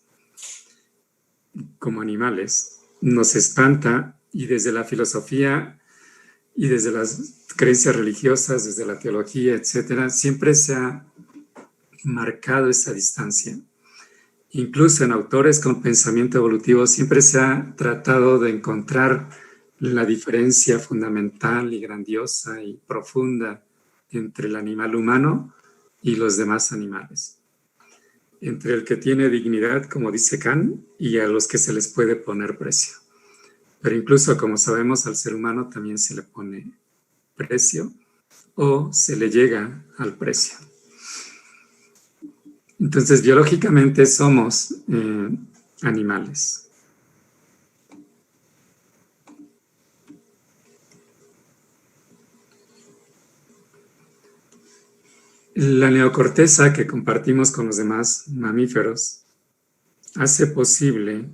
como animales. Nos espanta, y desde la filosofía y desde las creencias religiosas, desde la teología, etcétera, siempre se ha marcado esa distancia. Incluso en autores con pensamiento evolutivo siempre se ha tratado de encontrar la diferencia fundamental y grandiosa y profunda entre el animal humano y los demás animales, entre el que tiene dignidad, como dice Kant, y a los que se les puede poner precio. Pero incluso, como sabemos, al ser humano también se le pone precio o se le llega al precio. Entonces, biológicamente somos animales. La neocorteza que compartimos con los demás mamíferos hace posible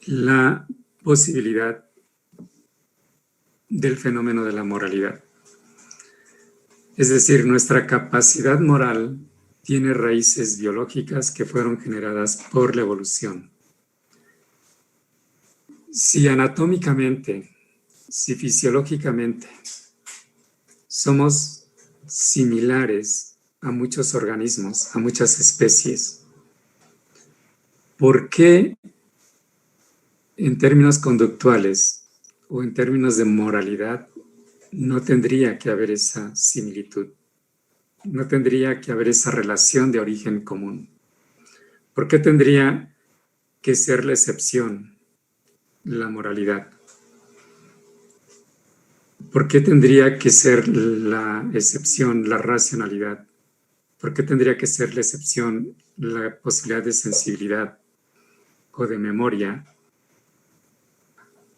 la posibilidad del fenómeno de la moralidad. Es decir, nuestra capacidad moral tiene raíces biológicas que fueron generadas por la evolución. Si anatómicamente, si fisiológicamente somos similares a muchos organismos, a muchas especies, ¿por qué en términos conductuales o en términos de moralidad no tendría que haber esa similitud? No tendría que haber esa relación de origen común. ¿Por qué tendría que ser la excepción la moralidad? ¿Por qué tendría que ser la excepción la racionalidad? ¿Por qué tendría que ser la excepción la posibilidad de sensibilidad o de memoria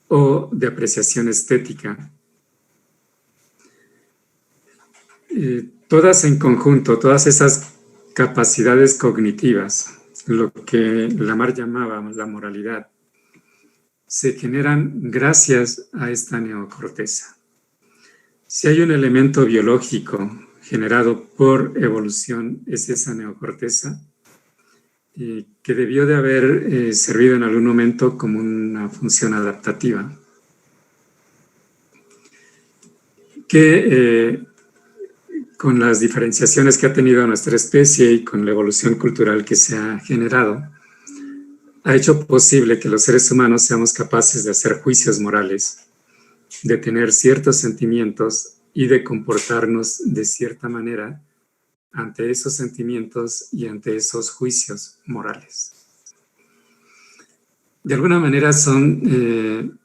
o de apreciación estética? Todas en conjunto, todas esas capacidades cognitivas, lo que Lamarck llamaba la moralidad, se generan gracias a esta neocorteza. Si hay un elemento biológico generado por evolución, es esa neocorteza, que debió de haber servido en algún momento como una función adaptativa, que con las diferenciaciones que ha tenido nuestra especie y con la evolución cultural que se ha generado, ha hecho posible que los seres humanos seamos capaces de hacer juicios morales, de tener ciertos sentimientos y de comportarnos de cierta manera ante esos sentimientos y ante esos juicios morales. De alguna manera son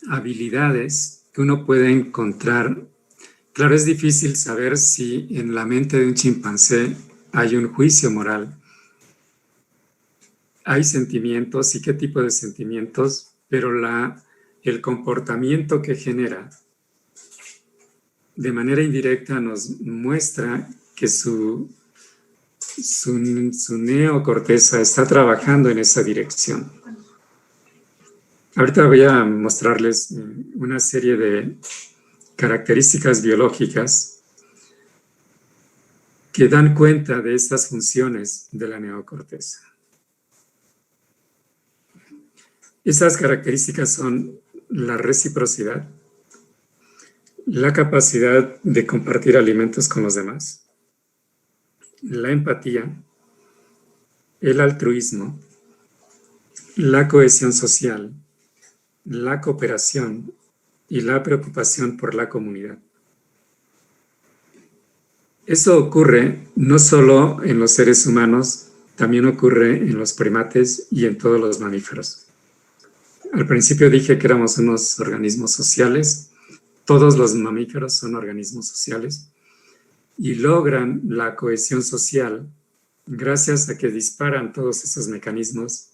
habilidades que uno puede encontrar. Claro, es difícil saber si en la mente de un chimpancé hay un juicio moral, hay sentimientos y qué tipo de sentimientos, pero el comportamiento que genera de manera indirecta nos muestra que su neocorteza está trabajando en esa dirección. Ahorita voy a mostrarles una serie de características biológicas que dan cuenta de estas funciones de la neocorteza. Estas características son la reciprocidad, la capacidad de compartir alimentos con los demás, la empatía, el altruismo, la cohesión social, la cooperación y la preocupación por la comunidad. Eso ocurre no solo en los seres humanos, también ocurre en los primates y en todos los mamíferos. Al principio dije que éramos unos organismos sociales. Todos los mamíferos son organismos sociales y logran la cohesión social gracias a que disparan todos esos mecanismos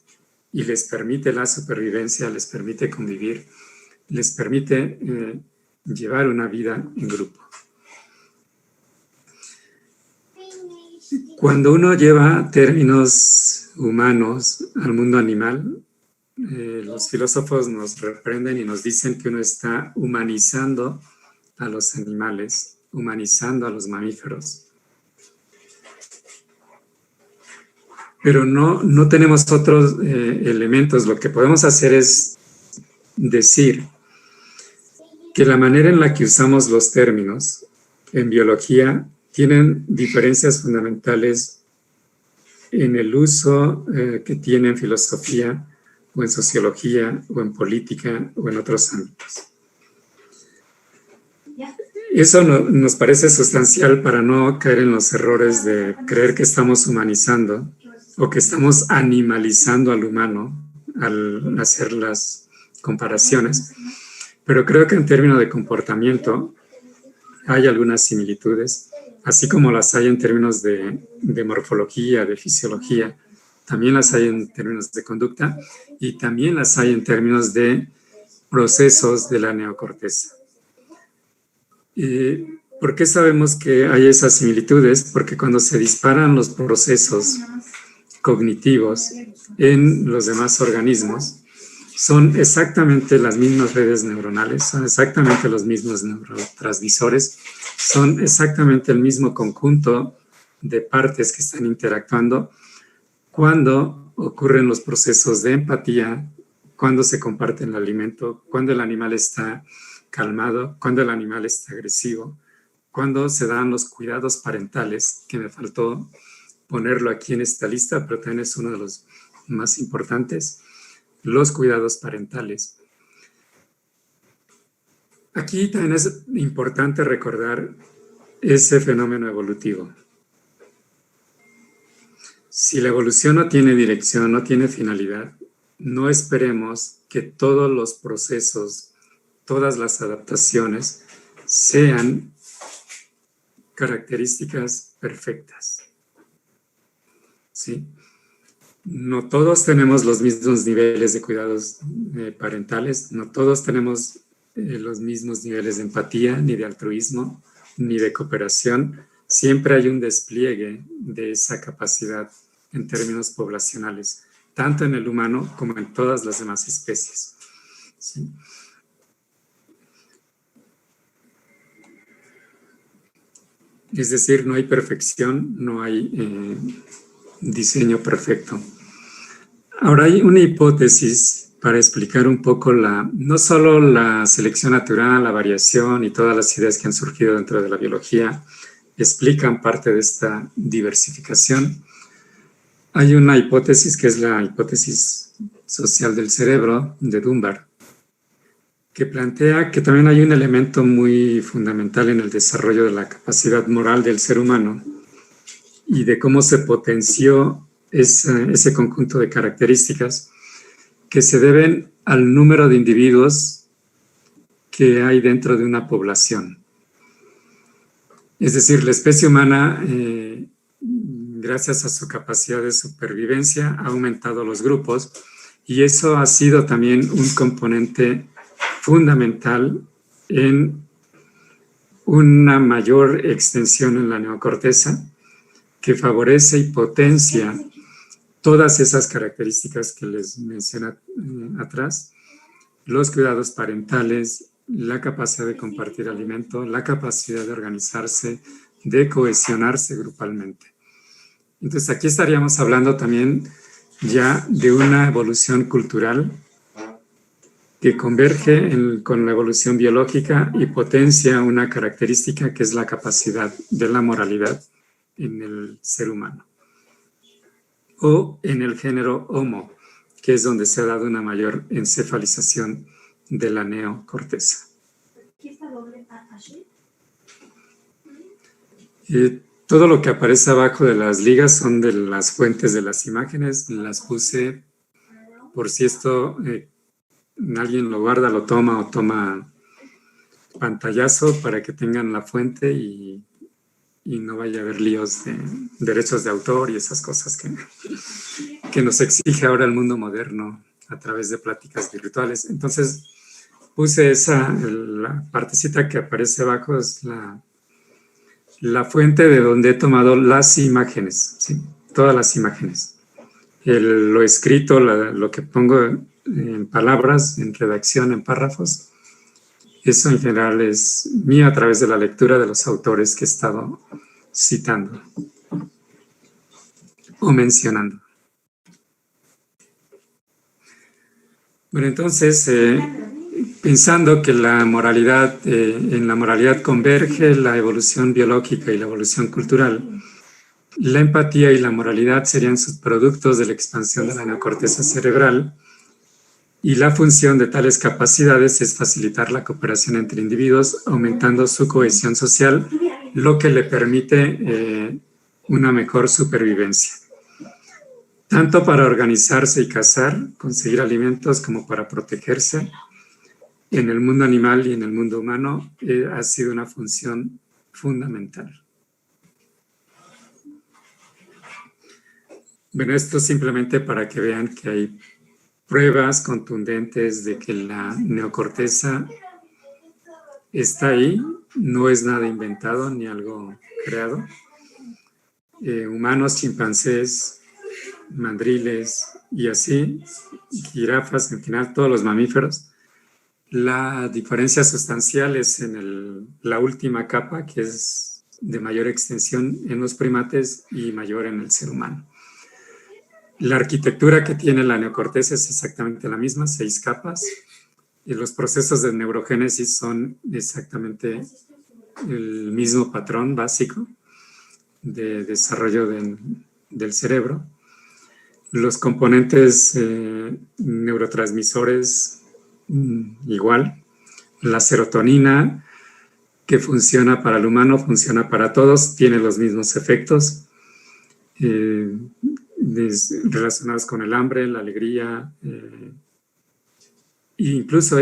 y les permite la supervivencia, les permite convivir, les permite llevar una vida en grupo. Cuando uno lleva términos humanos al mundo animal, los filósofos nos reprenden y nos dicen que uno está humanizando a los animales, humanizando a los mamíferos. Pero no tenemos otros elementos. Lo que podemos hacer es decir que la manera en la que usamos los términos en biología tienen diferencias fundamentales en el uso que tiene en filosofía o en sociología o en política o en otros ámbitos. Eso nos parece sustancial para no caer en los errores de creer que estamos humanizando o que estamos animalizando al humano al hacer las comparaciones. Pero creo que en términos de comportamiento hay algunas similitudes, así como las hay en términos de morfología, de fisiología, también las hay en términos de conducta y también las hay en términos de procesos de la neocorteza. ¿Por qué sabemos que hay esas similitudes? Porque cuando se disparan los procesos cognitivos en los demás organismos, son exactamente las mismas redes neuronales, son exactamente los mismos neurotransmisores, son exactamente el mismo conjunto de partes que están interactuando cuando ocurren los procesos de empatía, cuando se comparte el alimento, cuando el animal está calmado, cuando el animal está agresivo, cuando se dan los cuidados parentales, que me faltó ponerlo aquí en esta lista, pero también es uno de los más importantes, los cuidados parentales. Aquí también es importante recordar ese fenómeno evolutivo. Si la evolución no tiene dirección, no tiene finalidad, no esperemos que todos los procesos, todas las adaptaciones sean características perfectas. ¿Sí? No todos tenemos los mismos niveles de cuidados parentales, no todos tenemos los mismos niveles de empatía, ni de altruismo, ni de cooperación. Siempre hay un despliegue de esa capacidad en términos poblacionales, tanto en el humano como en todas las demás especies. ¿Sí? Es decir, no hay perfección, no hay diseño perfecto. Ahora hay una hipótesis para explicar un poco no solo la selección natural, la variación y todas las ideas que han surgido dentro de la biología explican parte de esta diversificación. Hay una hipótesis que es la hipótesis social del cerebro de Dunbar, que plantea que también hay un elemento muy fundamental en el desarrollo de la capacidad moral del ser humano y de cómo se potenció ese conjunto de características que se deben al número de individuos que hay dentro de una población. Es decir, la especie humana, gracias a su capacidad de supervivencia, ha aumentado los grupos y eso ha sido también un componente fundamental en una mayor extensión en la neocorteza que favorece y potencia todas esas características que les mencioné atrás, los cuidados parentales, la capacidad de compartir alimento, la capacidad de organizarse, de cohesionarse grupalmente. Entonces aquí estaríamos hablando también ya de una evolución cultural que converge con la evolución biológica y potencia una característica que es la capacidad de la moralidad en el ser humano. O en el género Homo, que es donde se ha dado una mayor encefalización de la neocorteza. Todo lo que aparece abajo de las ligas son de las fuentes de las imágenes. Las puse por si esto alguien lo guarda, lo toma o toma pantallazo para que tengan la fuente y no vaya a haber líos de derechos de autor y esas cosas que nos exige ahora el mundo moderno a través de pláticas virtuales. Entonces puse la partecita que aparece abajo es la fuente de donde he tomado las imágenes, ¿sí? Todas las imágenes. Lo escrito, lo que pongo en palabras, en redacción, en párrafos, eso en general es mío a través de la lectura de los autores que he estado citando o mencionando. Bueno, entonces, pensando que en la moralidad converge la evolución biológica y la evolución cultural, la empatía y la moralidad serían subproductos de la expansión de la neocorteza cerebral Y la función de tales capacidades es facilitar la cooperación entre individuos, aumentando su cohesión social, lo que le permite una mejor supervivencia, tanto para organizarse y cazar, conseguir alimentos, como para protegerse. En el mundo animal y en el mundo humano ha sido una función fundamental. Bueno, esto simplemente para que vean que hay pruebas contundentes de que la neocorteza está ahí, no es nada inventado ni algo creado. Humanos, chimpancés, mandriles y así, jirafas, en final todos los mamíferos. La diferencia sustancial es en la última capa, que es de mayor extensión en los primates y mayor en el ser humano. La arquitectura que tiene la neocorteza es exactamente la misma, 6 capas, y los procesos de neurogénesis son exactamente el mismo patrón básico de desarrollo del cerebro. Los componentes neurotransmisores igual. La serotonina, que funciona para el humano, funciona para todos, tiene los mismos efectos relacionados con el hambre, la alegría. E incluso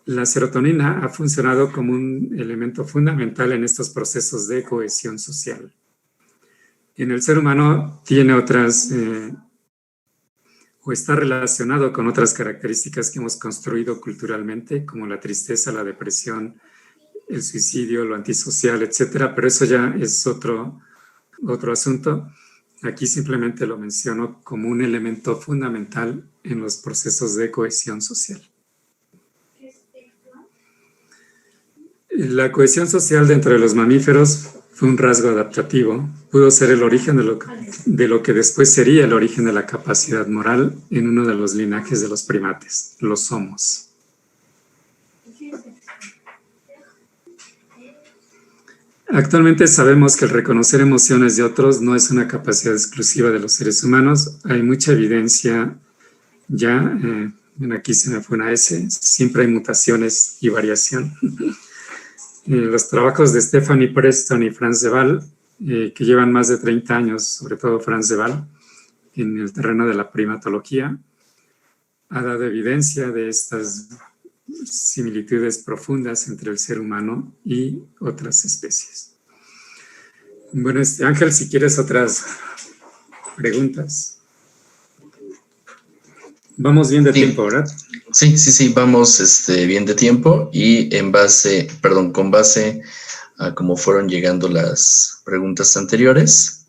la serotonina ha funcionado como un elemento fundamental en estos procesos de cohesión social. En el ser humano tiene otras, o está relacionado con otras características que hemos construido culturalmente, como la tristeza, la depresión, el suicidio, lo antisocial, etcétera, pero eso ya es otro asunto. Aquí simplemente lo menciono como un elemento fundamental en los procesos de cohesión social. La cohesión social dentro de los mamíferos fue un rasgo adaptativo. Pudo ser el origen de lo que después sería el origen de la capacidad moral en uno de los linajes de los primates, los homos. Actualmente sabemos que el reconocer emociones de otros no es una capacidad exclusiva de los seres humanos. Hay mucha evidencia ya, aquí se me fue una S, siempre hay mutaciones y variación. Los trabajos de Stephanie Preston y Franz de Waal, que llevan más de 30 años, sobre todo Franz de Waal, en el terreno de la primatología, ha dado evidencia de estas similitudes profundas entre el ser humano y otras especies. Bueno, Ángel, si quieres otras preguntas. Vamos bien de tiempo, ¿verdad? Sí, vamos bien de tiempo y con base a cómo fueron llegando las preguntas anteriores,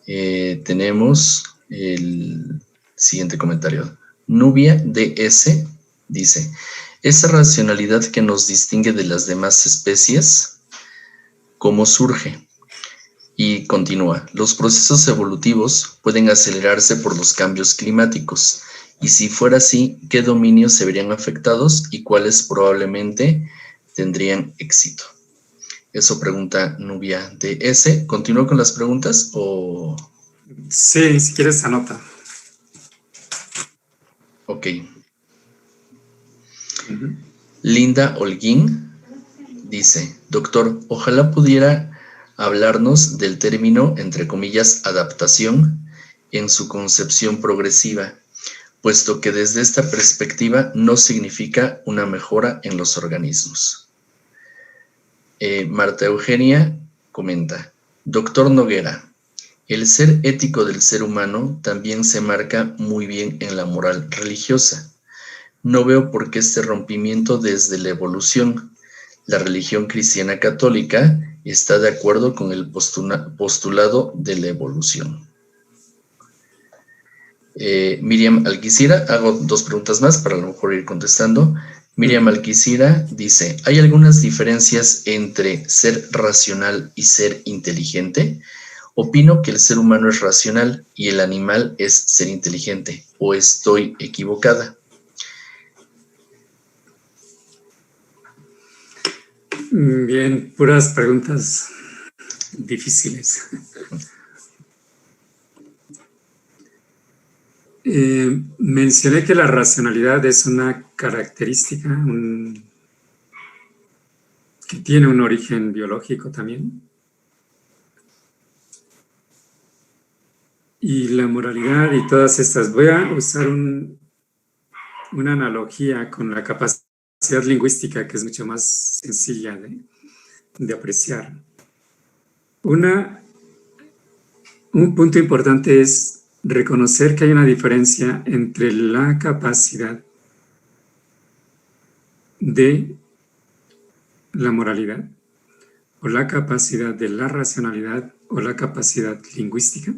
tenemos el siguiente comentario. Nubia DS dice, esa racionalidad que nos distingue de las demás especies, ¿cómo surge? Y continúa, los procesos evolutivos pueden acelerarse por los cambios climáticos. Y si fuera así, ¿qué dominios se verían afectados y cuáles probablemente tendrían éxito? Eso pregunta Nubia DS. ¿Continúo con las preguntas o...? Sí, si quieres anota. Ok. Linda Holguín dice, doctor, ojalá pudiera hablarnos del término, entre comillas, adaptación en su concepción progresiva, puesto que desde esta perspectiva no significa una mejora en los organismos. Marta Eugenia comenta, doctor Noguera, el ser ético del ser humano también se marca muy bien en la moral religiosa. No veo por qué este rompimiento desde la evolución. La religión cristiana católica está de acuerdo con el postulado de la evolución. Miriam Alquicira, hago 2 preguntas más para a lo mejor ir contestando. Miriam Alquicira dice, ¿hay algunas diferencias entre ser racional y ser inteligente? Opino que el ser humano es racional y el animal es ser inteligente, ¿o estoy equivocada? Bien, puras preguntas difíciles. Mencioné que la racionalidad es una característica que tiene un origen biológico también. Y la moralidad y todas estas. Voy a usar una analogía con la capacidad lingüística, que es mucho más sencilla de apreciar. Un punto importante es reconocer que hay una diferencia entre la capacidad de la moralidad, o la capacidad de la racionalidad, o la capacidad lingüística,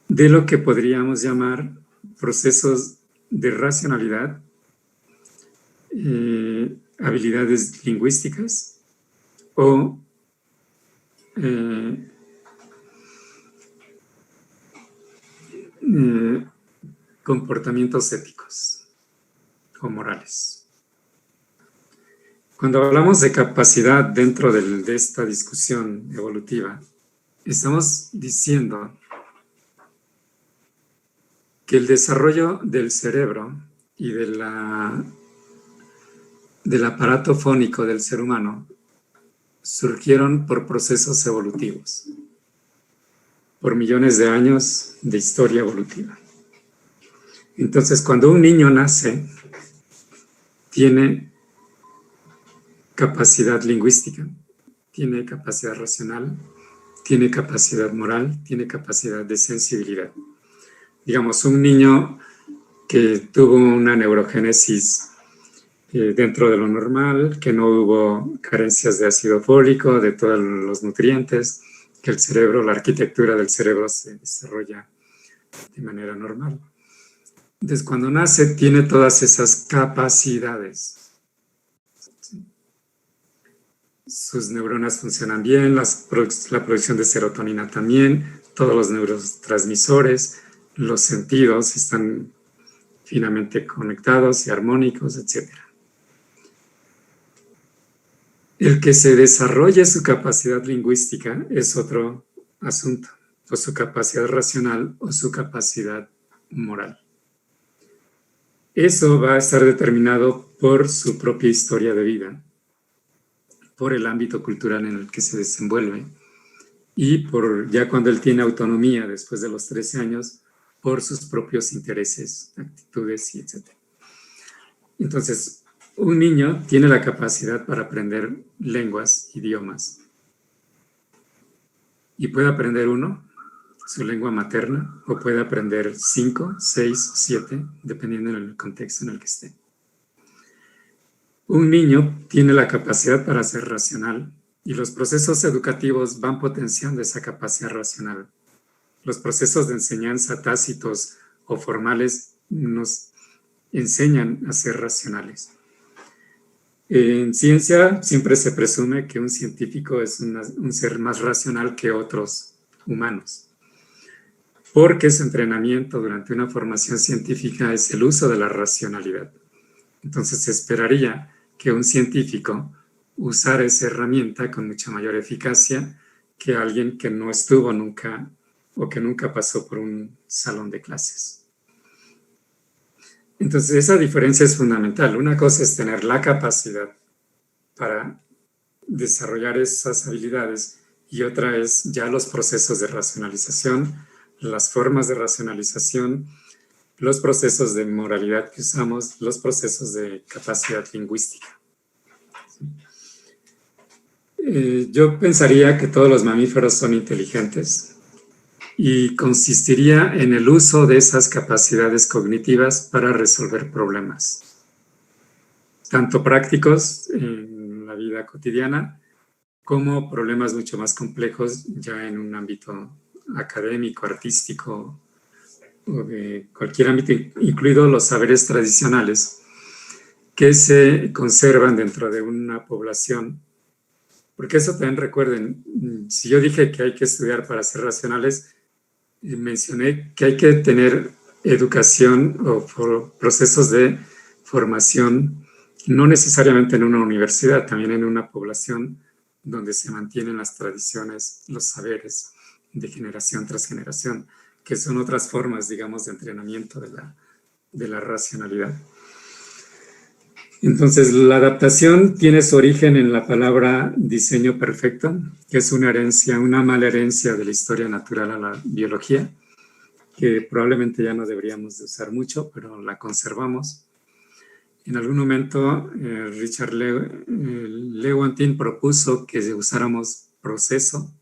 de lo que podríamos llamar procesos de racionalidad, habilidades lingüísticas o comportamientos éticos o morales. Cuando hablamos de capacidad dentro de esta discusión evolutiva, estamos diciendo que el desarrollo del cerebro y del aparato fónico del ser humano surgieron por procesos evolutivos, por millones de años de historia evolutiva. Entonces, cuando un niño nace, tiene capacidad lingüística, tiene capacidad racional, tiene capacidad moral, tiene capacidad de sensibilidad. Digamos, un niño que tuvo una neurogénesis dentro de lo normal, que no hubo carencias de ácido fólico, de todos los nutrientes, que el cerebro, la arquitectura del cerebro se desarrolla de manera normal. Entonces, cuando nace, tiene todas esas capacidades. Sus neuronas funcionan bien, la producción de serotonina también, todos los neurotransmisores, los sentidos están finamente conectados y armónicos, etc. El que se desarrolle su capacidad lingüística es otro asunto, o su capacidad racional o su capacidad moral. Eso va a estar determinado por su propia historia de vida, por el ámbito cultural en el que se desenvuelve y por ya cuando él tiene autonomía después de los 13 años, por sus propios intereses, actitudes y etc. Entonces, un niño tiene la capacidad para aprender lenguas, idiomas, y puede aprender uno, su lengua materna, o puede aprender 5, 6 o 7, dependiendo del contexto en el que esté. Un niño tiene la capacidad para ser racional y los procesos educativos van potenciando esa capacidad racional. Los procesos de enseñanza tácitos o formales nos enseñan a ser racionales. En ciencia siempre se presume que un científico es un ser más racional que otros humanos, porque su entrenamiento durante una formación científica es el uso de la racionalidad. Entonces se esperaría que un científico usara esa herramienta con mucha mayor eficacia que alguien que no estuvo nunca o que nunca pasó por un salón de clases. Entonces esa diferencia es fundamental. Una cosa es tener la capacidad para desarrollar esas habilidades y otra es ya los procesos de racionalización, las formas de racionalización, los procesos de moralidad que usamos, los procesos de capacidad lingüística. Yo pensaría que todos los mamíferos son inteligentes y consistiría en el uso de esas capacidades cognitivas para resolver problemas, tanto prácticos en la vida cotidiana como problemas mucho más complejos ya en un ámbito académico, artístico o de cualquier ámbito, incluidos los saberes tradicionales que se conservan dentro de una población. Porque eso también recuerden, si yo dije que hay que estudiar para ser racionales, mencioné que hay que tener educación o procesos de formación, no necesariamente en una universidad, también en una población donde se mantienen las tradiciones, los saberes de generación tras generación, que son otras formas, digamos, de entrenamiento de la racionalidad. Entonces, la adaptación tiene su origen en la palabra diseño perfecto, que es una herencia, una mala herencia de la historia natural a la biología, que probablemente ya no deberíamos de usar mucho, pero la conservamos. En algún momento, Richard Lewontin propuso que usáramos proceso,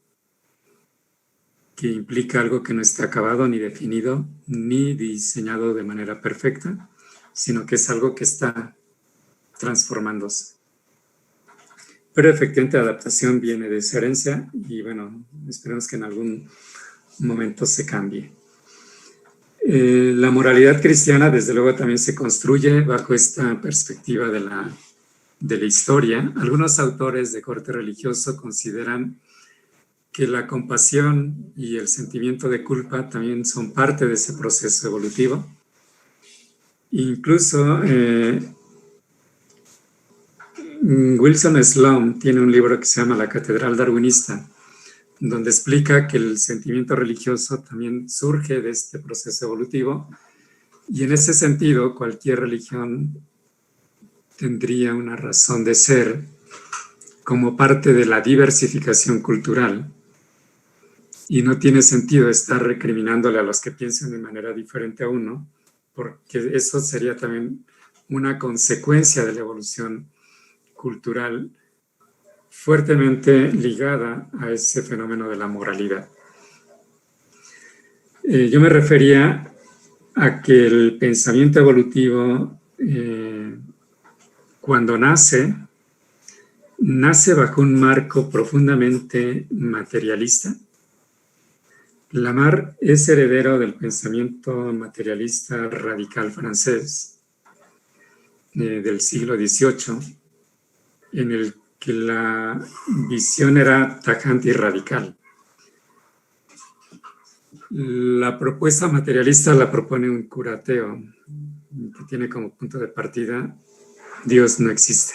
que implica algo que no está acabado, ni definido, ni diseñado de manera perfecta, sino que es algo que está transformándose. Pero efectivamente la adaptación viene de esa herencia y bueno, esperemos que en algún momento se cambie. La moralidad cristiana desde luego también se construye bajo esta perspectiva de la historia. Algunos autores de corte religioso consideran que la compasión y el sentimiento de culpa también son parte de ese proceso evolutivo. Incluso Wilson Sloan tiene un libro que se llama La Catedral Darwinista, donde explica que el sentimiento religioso también surge de este proceso evolutivo y en ese sentido cualquier religión tendría una razón de ser como parte de la diversificación cultural y no tiene sentido estar recriminándole a los que piensan de manera diferente a uno, porque eso sería también una consecuencia de la evolución cultural fuertemente ligada a ese fenómeno de la moralidad. Yo me refería a que el pensamiento evolutivo, cuando nace bajo un marco profundamente materialista. Lamarck es heredero del pensamiento materialista radical francés del siglo XVIII, en el que la visión era tajante y radical. La propuesta materialista la propone un curateo, que tiene como punto de partida: Dios no existe.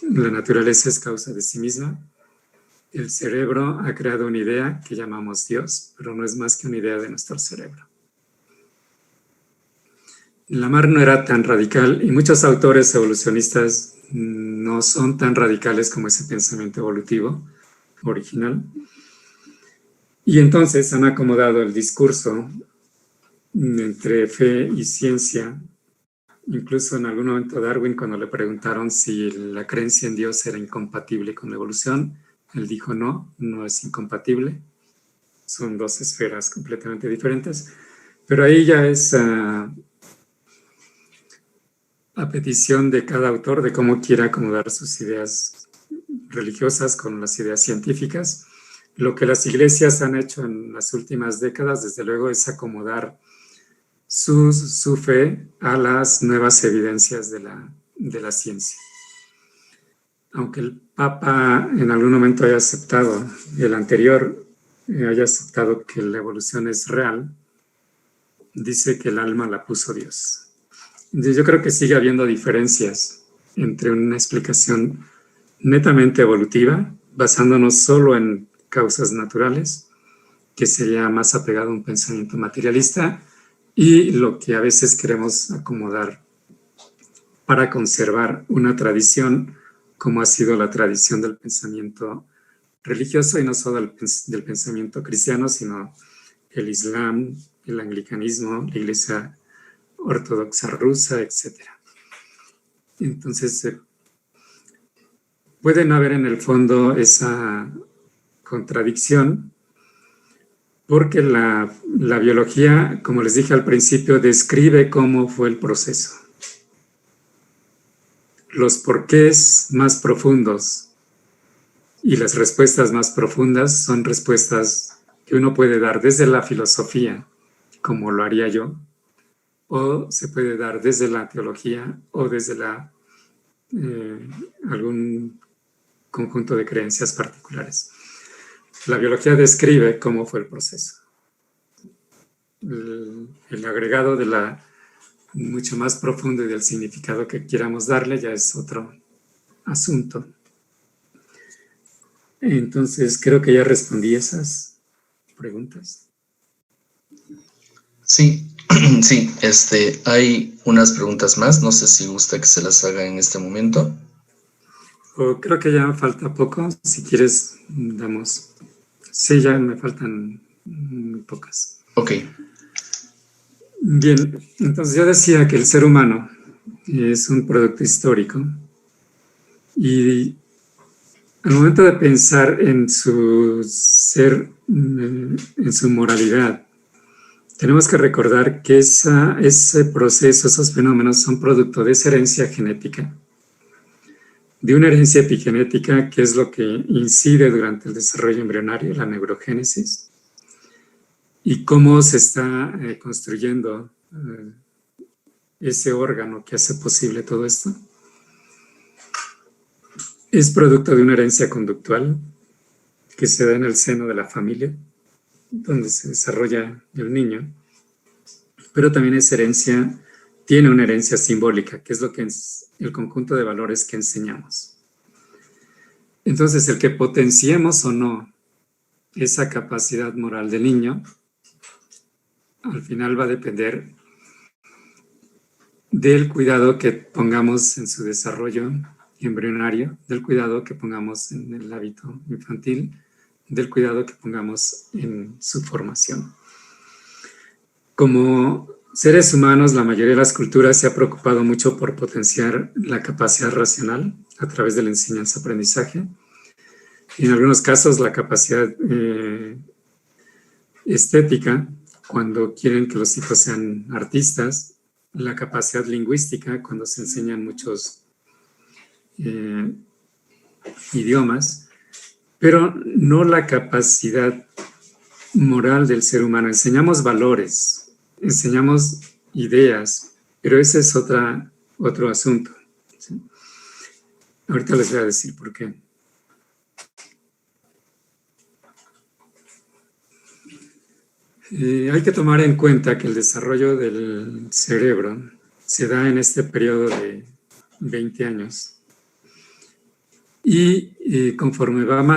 La naturaleza es causa de sí misma. El cerebro ha creado una idea que llamamos Dios, pero no es más que una idea de nuestro cerebro. Lamarck no era tan radical y muchos autores evolucionistas no son tan radicales como ese pensamiento evolutivo original. Y entonces han acomodado el discurso entre fe y ciencia. Incluso en algún momento Darwin, cuando le preguntaron si la creencia en Dios era incompatible con la evolución, él dijo no es incompatible. Son dos esferas completamente diferentes. Pero ahí ya es a petición de cada autor de cómo quiera acomodar sus ideas religiosas con las ideas científicas. Lo que las iglesias han hecho en las últimas décadas, desde luego, es acomodar su fe a las nuevas evidencias de la ciencia. Aunque el Papa en algún momento haya aceptado, el anterior haya aceptado que la evolución es real, dice que el alma la puso Dios. Entonces yo creo que sigue habiendo diferencias entre una explicación netamente evolutiva, basándonos solo en causas naturales, que sería más apegado a un pensamiento materialista, y lo que a veces queremos acomodar para conservar una tradición como ha sido la tradición del pensamiento religioso, y no solo del pensamiento cristiano, sino el Islam, el anglicanismo, la Iglesia ortodoxa rusa, etc. Entonces, pueden haber en el fondo esa contradicción, porque la biología, como les dije al principio, describe cómo fue el proceso. Los porqués más profundos y las respuestas más profundas son respuestas que uno puede dar desde la filosofía, como lo haría yo, o se puede dar desde la teología o desde algún conjunto de creencias particulares. La biología describe cómo fue el proceso. El agregado de la mucho más profundo y del significado que quieramos darle ya es otro asunto. Entonces, creo que ya respondí esas preguntas. Sí, sí, hay unas preguntas más, no sé si gusta que se las haga en este momento. O creo que ya falta poco, si quieres, damos. Sí, ya me faltan pocas. Ok, Bien, entonces yo decía que el ser humano es un producto histórico y al momento de pensar en su ser, en su moralidad, tenemos que recordar que ese proceso, esos fenómenos son producto de esa herencia genética, de una herencia epigenética que es lo que incide durante el desarrollo embrionario, la neurogénesis, y cómo se está construyendo ese órgano que hace posible todo esto. Es producto de una herencia conductual que se da en el seno de la familia, donde se desarrolla el niño, pero también esa herencia tiene una herencia simbólica, que es lo que es el conjunto de valores que enseñamos. Entonces, el que potenciemos o no esa capacidad moral del niño, al final va a depender del cuidado que pongamos en su desarrollo embrionario, del cuidado que pongamos en el hábito infantil, del cuidado que pongamos en su formación. Como seres humanos, la mayoría de las culturas se ha preocupado mucho por potenciar la capacidad racional a través de la enseñanza-aprendizaje. Y en algunos casos, la capacidad estética, cuando quieren que los hijos sean artistas, la capacidad lingüística, cuando se enseñan muchos idiomas, pero no la capacidad moral del ser humano. Enseñamos valores, enseñamos ideas, pero ese es otro asunto. ¿Sí? Ahorita les voy a decir por qué. Hay que tomar en cuenta que el desarrollo del cerebro se da en este periodo de 20 años y conforme van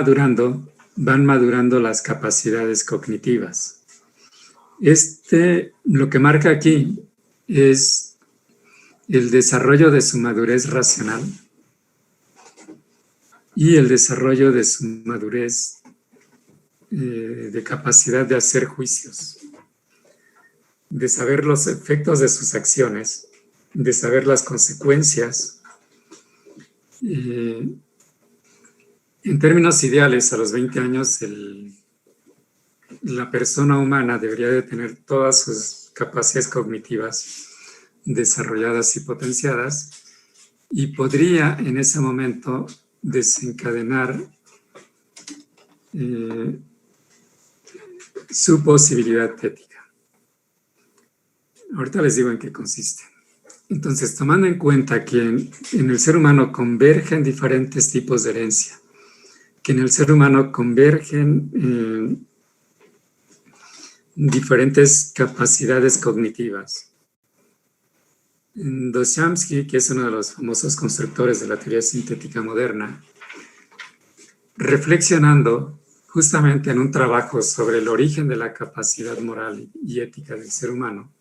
madurando las capacidades cognitivas. Lo que marca aquí es el desarrollo de su madurez racional y el desarrollo de su madurez de capacidad de hacer juicios, de saber los efectos de sus acciones, de saber las consecuencias. En términos ideales, a los 20 años, la persona humana debería de tener todas sus capacidades cognitivas desarrolladas y potenciadas y podría en ese momento desencadenar su posibilidad ética. Ahorita les digo en qué consiste. Entonces, tomando en cuenta que en el ser humano convergen diferentes tipos de herencia, que en el ser humano convergen diferentes capacidades cognitivas. Chomsky, que es uno de los famosos constructores de la teoría sintética moderna, reflexionando justamente en un trabajo sobre el origen de la capacidad moral y ética del ser humano,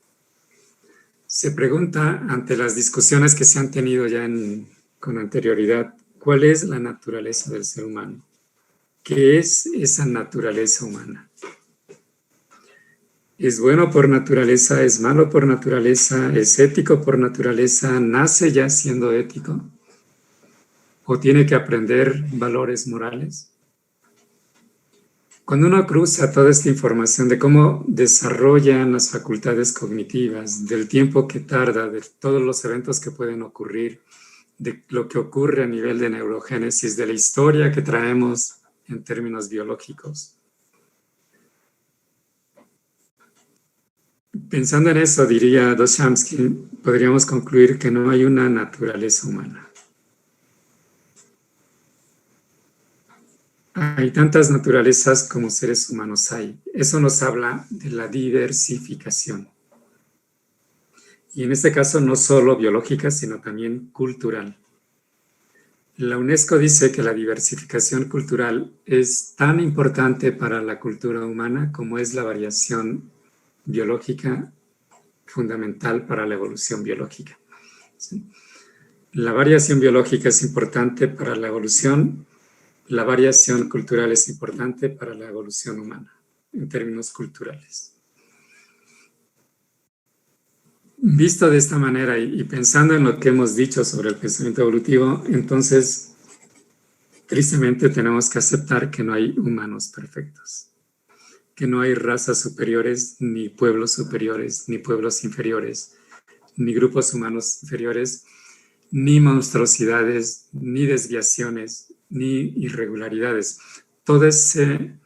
se pregunta, ante las discusiones que se han tenido ya con anterioridad, ¿cuál es la naturaleza del ser humano? ¿Qué es esa naturaleza humana? ¿Es bueno por naturaleza? ¿Es malo por naturaleza? ¿Es ético por naturaleza? ¿Nace ya siendo ético? ¿O tiene que aprender valores morales? Cuando uno cruza toda esta información de cómo desarrollan las facultades cognitivas, del tiempo que tarda, de todos los eventos que pueden ocurrir, de lo que ocurre a nivel de neurogénesis, de la historia que traemos en términos biológicos. Pensando en eso, diría Chomsky, podríamos concluir que no hay una naturaleza humana. Hay tantas naturalezas como seres humanos hay. Eso nos habla de la diversificación. Y en este caso no solo biológica, sino también cultural. La UNESCO dice que la diversificación cultural es tan importante para la cultura humana como es la variación biológica fundamental para la evolución biológica. ¿Sí? La variación biológica es importante para la evolución, la variación cultural es importante para la evolución humana, en términos culturales. Visto de esta manera y pensando en lo que hemos dicho sobre el pensamiento evolutivo, entonces, tristemente tenemos que aceptar que no hay humanos perfectos, que no hay razas superiores, ni pueblos inferiores, ni grupos humanos inferiores, ni monstruosidades, ni desviaciones, ni irregularidades. Todo ese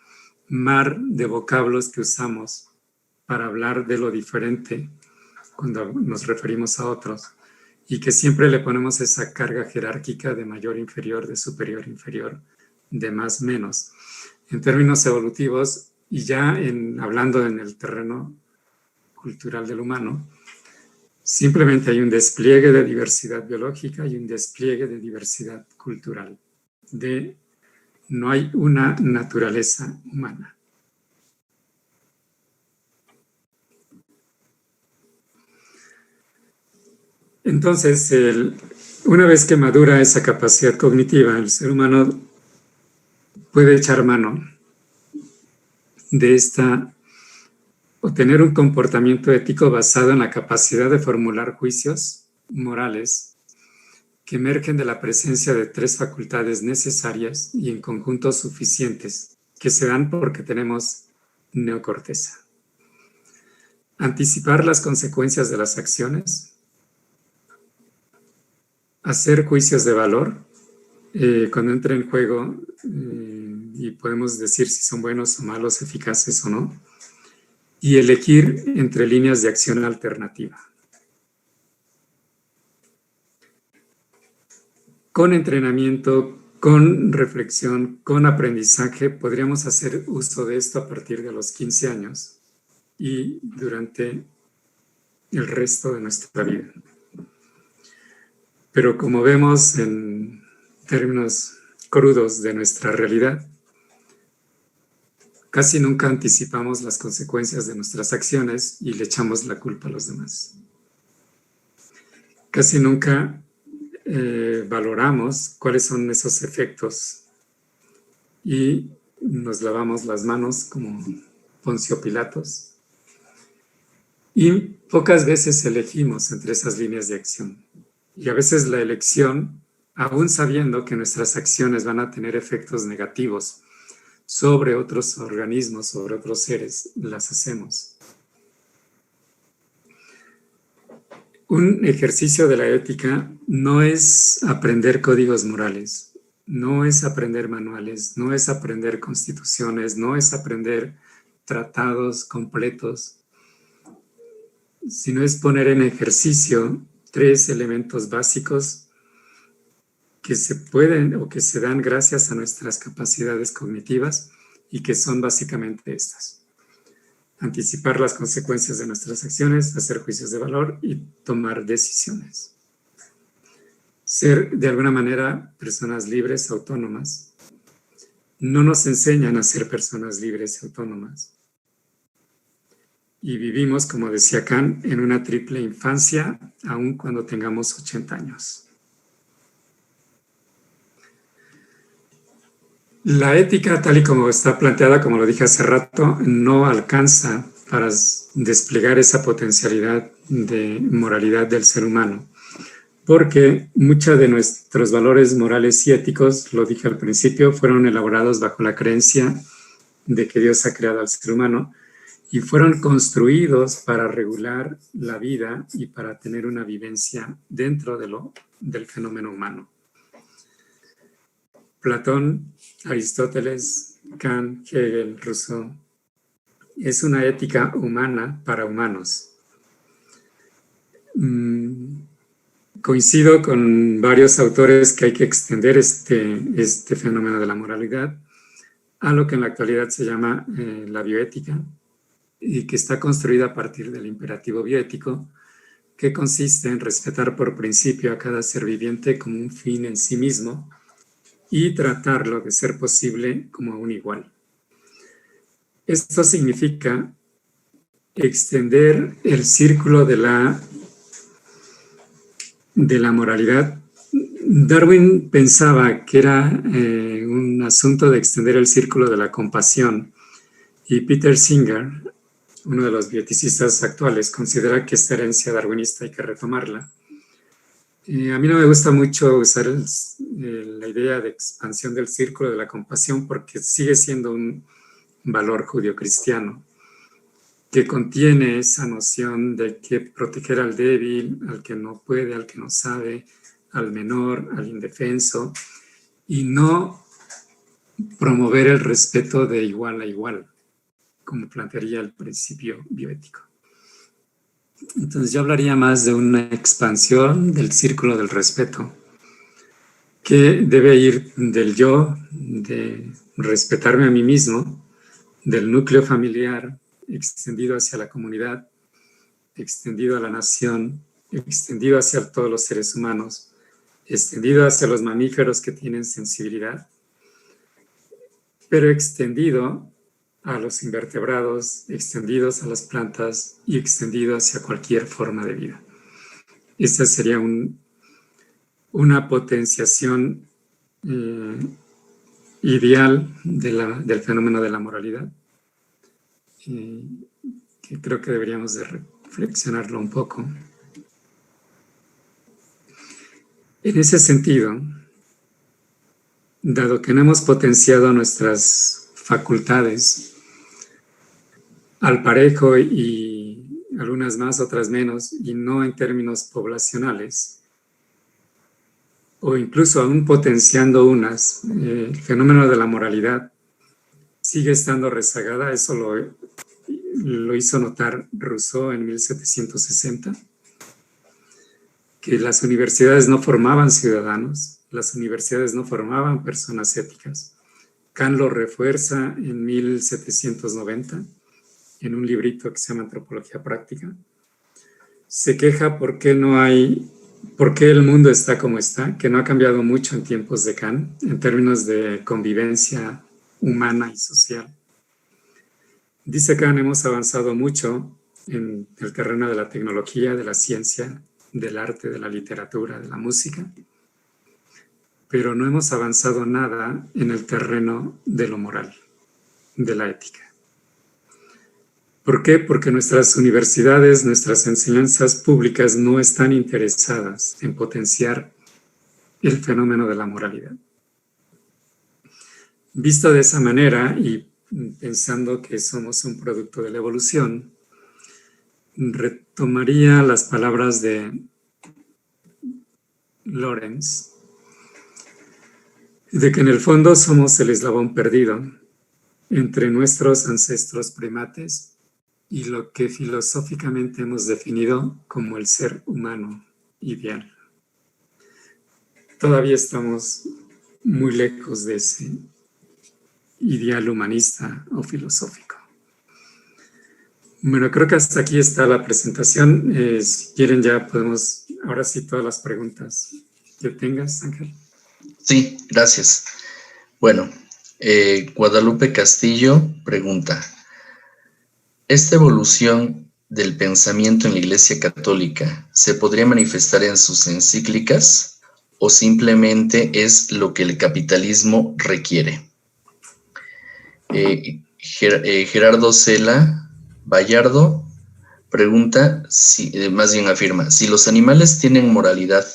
mar de vocablos que usamos para hablar de lo diferente cuando nos referimos a otros, y que siempre le ponemos esa carga jerárquica de mayor, inferior, de superior, inferior, de más, menos. En términos evolutivos, y ya hablando en el terreno cultural del humano, simplemente hay un despliegue de diversidad biológica y un despliegue de diversidad cultural. No hay una naturaleza humana. Entonces, una vez que madura esa capacidad cognitiva, el ser humano puede echar mano de o tener un comportamiento ético basado en la capacidad de formular juicios morales que emergen de la presencia de 3 facultades necesarias y en conjunto suficientes, que se dan porque tenemos neocorteza. Anticipar las consecuencias de las acciones, hacer juicios de valor, cuando entra en juego y podemos decir si son buenos o malos, eficaces o no, y elegir entre líneas de acción alternativa. Con entrenamiento, con reflexión, con aprendizaje, podríamos hacer uso de esto a partir de los 15 años y durante el resto de nuestra vida. Pero como vemos en términos crudos de nuestra realidad, casi nunca anticipamos las consecuencias de nuestras acciones y le echamos la culpa a los demás. Casi nunca valoramos cuáles son esos efectos y nos lavamos las manos como Poncio Pilatos. Y pocas veces elegimos entre esas líneas de acción. Y a veces la elección, aún sabiendo que nuestras acciones van a tener efectos negativos sobre otros organismos, sobre otros seres, las hacemos. Un ejercicio de la ética no es aprender códigos morales, no es aprender manuales, no es aprender constituciones, no es aprender tratados completos, sino es poner en ejercicio 3 elementos básicos que se pueden o que se dan gracias a nuestras capacidades cognitivas y que son básicamente estas. Anticipar las consecuencias de nuestras acciones, hacer juicios de valor y tomar decisiones. Ser, de alguna manera, personas libres, autónomas. No nos enseñan a ser personas libres y autónomas. Y vivimos, como decía Kant, en una triple infancia, aun cuando tengamos 80 años. La ética, tal y como está planteada, como lo dije hace rato, no alcanza para desplegar esa potencialidad de moralidad del ser humano, porque muchos de nuestros valores morales y éticos, lo dije al principio, fueron elaborados bajo la creencia de que Dios ha creado al ser humano y fueron construidos para regular la vida y para tener una vivencia dentro del fenómeno humano. Platón, Aristóteles, Kant, Hegel, Rousseau, es una ética humana para humanos. Coincido con varios autores que hay que extender este fenómeno de la moralidad a lo que en la actualidad se llama la bioética y que está construida a partir del imperativo bioético, que consiste en respetar por principio a cada ser viviente como un fin en sí mismo y tratarlo, de ser posible, como a un igual. Esto significa extender el círculo de la moralidad. Darwin pensaba que era un asunto de extender el círculo de la compasión, y Peter Singer, uno de los bioticistas actuales, considera que esta herencia darwinista hay que retomarla. A mí no me gusta mucho usar la idea de expansión del círculo de la compasión, porque sigue siendo un valor judio-cristiano que contiene esa noción de que proteger al débil, al que no puede, al que no sabe, al menor, al indefenso, y no promover el respeto de igual a igual, como plantearía el principio bioético. Entonces yo hablaría más de una expansión del círculo del respeto, que debe ir del yo, de respetarme a mí mismo, del núcleo familiar, extendido hacia la comunidad, extendido a la nación, extendido hacia todos los seres humanos, extendido hacia los mamíferos que tienen sensibilidad, pero extendido a los invertebrados, extendidos a las plantas y extendido hacia cualquier forma de vida. Esta sería una potenciación ideal del fenómeno de la moralidad, que creo que deberíamos de reflexionarlo un poco. En ese sentido, dado que no hemos potenciado nuestras facultades al parejo y algunas más, otras menos, y no en términos poblacionales, o incluso aún potenciando unas, el fenómeno de la moralidad sigue estando rezagada. Eso lo hizo notar Rousseau en 1760, que las universidades no formaban ciudadanos, las universidades no formaban personas éticas. Kant lo refuerza en 1790 en un librito que se llama Antropología Práctica. Se queja por qué el mundo está como está, que no ha cambiado mucho en tiempos de Kant en términos de convivencia humana y social. Dice Kant, hemos avanzado mucho en el terreno de la tecnología, de la ciencia, del arte, de la literatura, de la música, pero no hemos avanzado nada en el terreno de lo moral, de la ética. ¿Por qué? Porque nuestras universidades, nuestras enseñanzas públicas no están interesadas en potenciar el fenómeno de la moralidad. Visto de esa manera y pensando que somos un producto de la evolución, retomaría las palabras de Lorenz, de que en el fondo somos el eslabón perdido entre nuestros ancestros primates y lo que filosóficamente hemos definido como el ser humano ideal. Todavía estamos muy lejos de ese ideal humanista o filosófico. Bueno, creo que hasta aquí está la presentación. Si quieren ya podemos, ahora sí, todas las preguntas que tengas, Ángel. Sí, gracias. Bueno, Guadalupe Castillo pregunta: ¿esta evolución del pensamiento en la Iglesia Católica se podría manifestar en sus encíclicas o simplemente es lo que el capitalismo requiere? Gerardo Cela Vallardo pregunta, más bien afirma: si los animales tienen moralidad,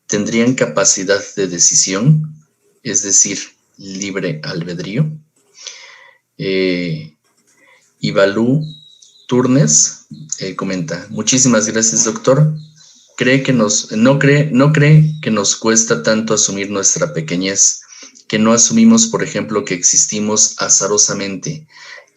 ¿tendrían capacidad de decisión? Es decir, libre albedrío. Ibalú Turnes comenta: muchísimas gracias, doctor. ¿No cree que nos cuesta tanto asumir nuestra pequeñez, que no asumimos, por ejemplo, que existimos azarosamente,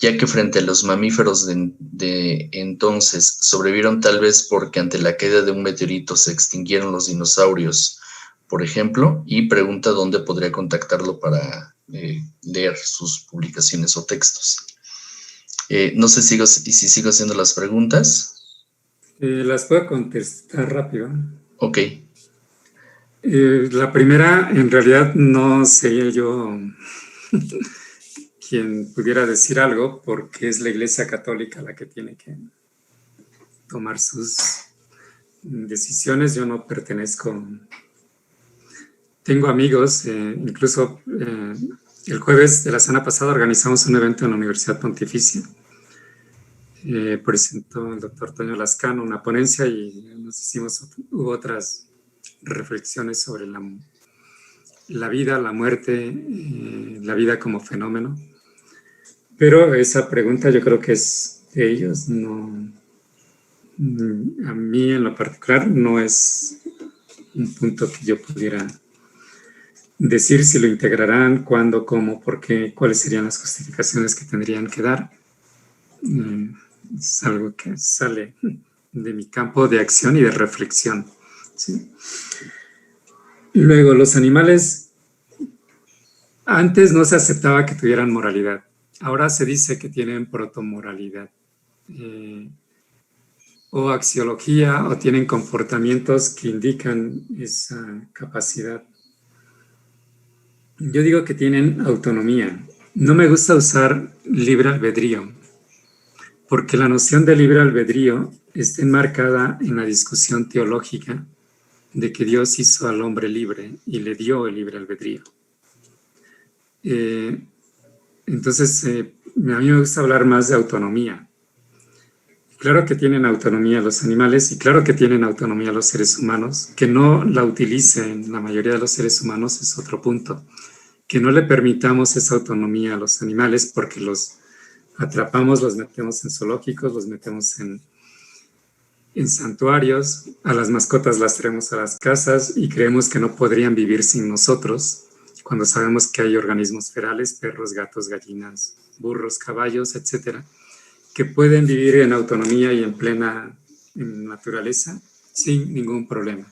ya que frente a los mamíferos de entonces sobrevivieron tal vez porque ante la caída de un meteorito se extinguieron los dinosaurios, por ejemplo? Y pregunta dónde podría contactarlo para leer sus publicaciones o textos. No sé si sigo haciendo las preguntas. Las puedo contestar rápido. Ok. La primera, en realidad, no sería yo quien pudiera decir algo, porque es la Iglesia Católica la que tiene que tomar sus decisiones. Yo no pertenezco. Tengo amigos, incluso el jueves de la semana pasada organizamos un evento en la Universidad Pontificia. Presentó el doctor Toño Lascano una ponencia y hubo otras reflexiones sobre la vida, la muerte, la vida como fenómeno. Pero esa pregunta yo creo que es de ellos, no, a mí en lo particular no es un punto que yo pudiera decir si lo integrarán, cuándo, cómo, por qué, cuáles serían las justificaciones que tendrían que dar. Es algo que sale de mi campo de acción y de reflexión, ¿sí? Luego, los animales, antes no se aceptaba que tuvieran moralidad. Ahora se dice que tienen protomoralidad, o axiología, o tienen comportamientos que indican esa capacidad. Yo digo que tienen autonomía. No me gusta usar libre albedrío, porque la noción de libre albedrío está enmarcada en la discusión teológica de que Dios hizo al hombre libre y le dio el libre albedrío. Entonces, a mí me gusta hablar más de autonomía. Claro que tienen autonomía los animales y claro que tienen autonomía los seres humanos. Que no la utilicen la mayoría de los seres humanos es otro punto. Que no le permitamos esa autonomía a los animales porque los atrapamos, los metemos en zoológicos, los metemos en santuarios, a las mascotas las traemos a las casas y creemos que no podrían vivir sin nosotros, cuando sabemos que hay organismos ferales, perros, gatos, gallinas, burros, caballos, etcétera, que pueden vivir en autonomía y en plena naturaleza sin ningún problema.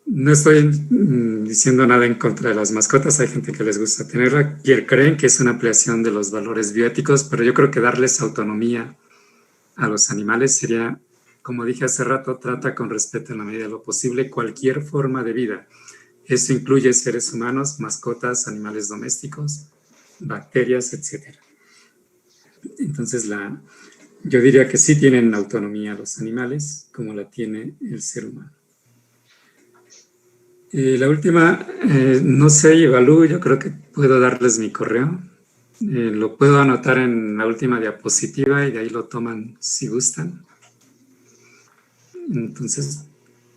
No estoy diciendo nada en contra de las mascotas, hay gente que les gusta tenerla y creen que es una ampliación de los valores bioéticos, pero yo creo que darles autonomía a los animales sería, como dije hace rato, trata con respeto en la medida de lo posible cualquier forma de vida. Eso incluye seres humanos, mascotas, animales domésticos, bacterias, etc. Entonces, yo diría que sí tienen autonomía los animales, como la tiene el ser humano. La última, no sé, Ivalú, yo creo que puedo darles mi correo. Lo puedo anotar en la última diapositiva y de ahí lo toman si gustan. Entonces,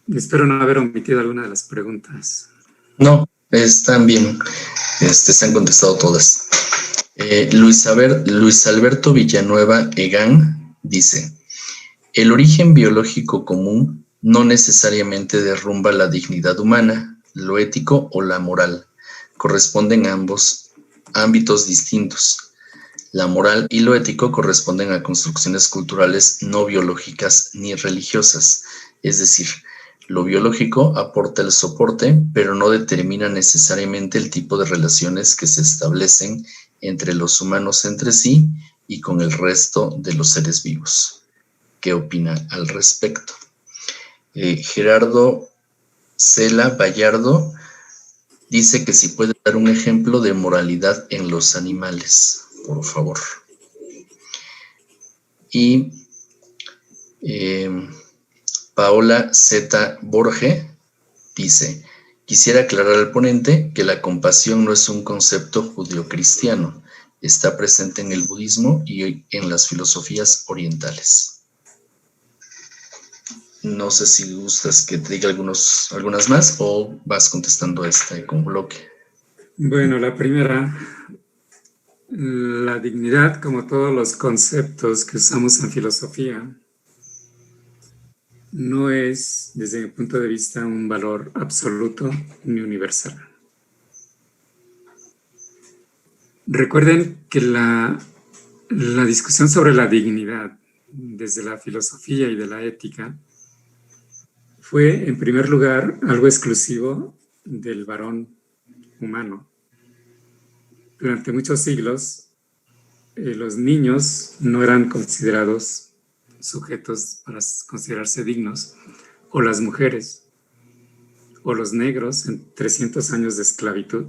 espero no haber omitido alguna de las preguntas. No, están bien. Se han contestado todas. Luis Alberto Villanueva Egan dice: el origen biológico común no necesariamente derrumba la dignidad humana, lo ético o la moral. Corresponden a ambos ámbitos distintos. La moral y lo ético corresponden a construcciones culturales no biológicas ni religiosas, es decir, lo biológico aporta el soporte, pero no determina necesariamente el tipo de relaciones que se establecen entre los humanos entre sí y con el resto de los seres vivos. ¿Qué opina al respecto? Gerardo Cela Vallardo dice que si puede dar un ejemplo de moralidad en los animales, por favor. Y Paola Z. Borge dice: quisiera aclarar al ponente que la compasión no es un concepto judeocristiano, está presente en el budismo y en las filosofías orientales. No sé si gustas que te diga algunas más o vas contestando con bloque. Bueno, la primera, la dignidad, como todos los conceptos que usamos en filosofía, no es, desde mi punto de vista, un valor absoluto ni universal. Recuerden que la discusión sobre la dignidad, desde la filosofía y de la ética, fue, en primer lugar, algo exclusivo del varón humano. Durante muchos siglos, los niños no eran considerados sujetos para considerarse dignos, o las mujeres, o los negros en 300 años de esclavitud,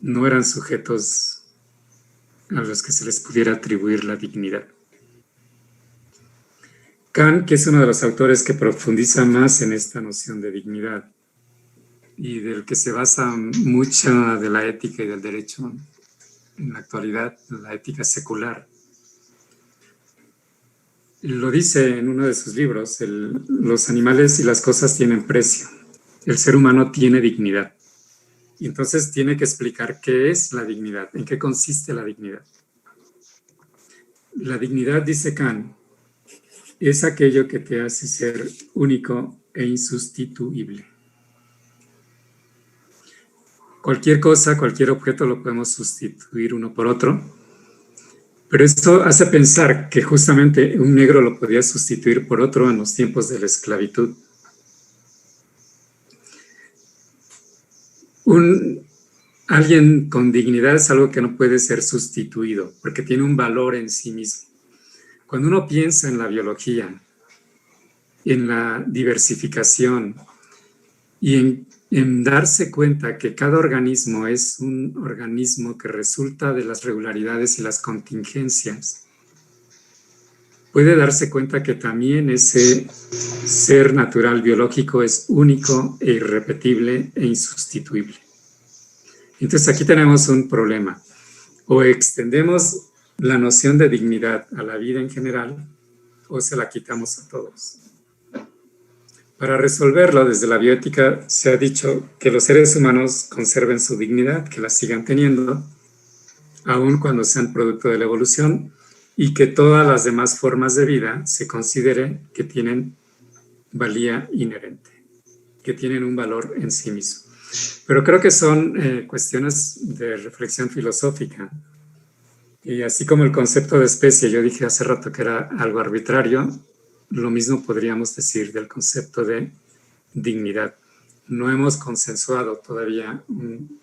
no eran sujetos a los que se les pudiera atribuir la dignidad. Kant, que es uno de los autores que profundiza más en esta noción de dignidad y del que se basa mucha de la ética y del derecho en la actualidad, la ética secular, lo dice en uno de sus libros: los animales y las cosas tienen precio, el ser humano tiene dignidad. Y entonces tiene que explicar qué es la dignidad, en qué consiste la dignidad. La dignidad, dice Kant, es aquello que te hace ser único e insustituible. Cualquier cosa, cualquier objeto lo podemos sustituir uno por otro, pero esto hace pensar que justamente un negro lo podía sustituir por otro en los tiempos de la esclavitud. Alguien con dignidad es algo que no puede ser sustituido, porque tiene un valor en sí mismo. Cuando uno piensa en la biología, en la diversificación y en darse cuenta que cada organismo es un organismo que resulta de las regularidades y las contingencias, puede darse cuenta que también ese ser natural biológico es único e irrepetible e insustituible. Entonces aquí tenemos un problema. O extendemos la noción de dignidad a la vida en general, o se la quitamos a todos. Para resolverlo, desde la bioética se ha dicho que los seres humanos conserven su dignidad, que la sigan teniendo, aun cuando sean producto de la evolución, y que todas las demás formas de vida se considere que tienen valía inherente, que tienen un valor en sí mismo. Pero creo que son cuestiones de reflexión filosófica. Y así como el concepto de especie, yo dije hace rato que era algo arbitrario, lo mismo podríamos decir del concepto de dignidad. No hemos consensuado todavía un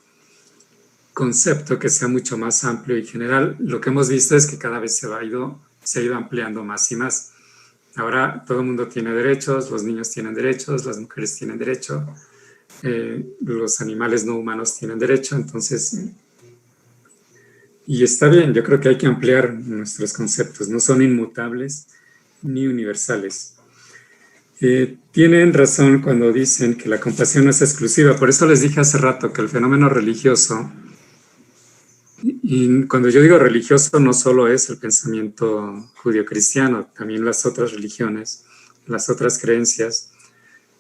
concepto que sea mucho más amplio y general. Lo que hemos visto es que cada vez se ha ido ampliando más y más. Ahora todo el mundo tiene derechos, los niños tienen derechos, las mujeres tienen derecho, los animales no humanos tienen derecho, entonces... Y está bien, yo creo que hay que ampliar nuestros conceptos, no son inmutables ni universales. Tienen razón cuando dicen que la compasión no es exclusiva, por eso les dije hace rato que el fenómeno religioso, y cuando yo digo religioso no solo es el pensamiento judío-cristiano, también las otras religiones, las otras creencias,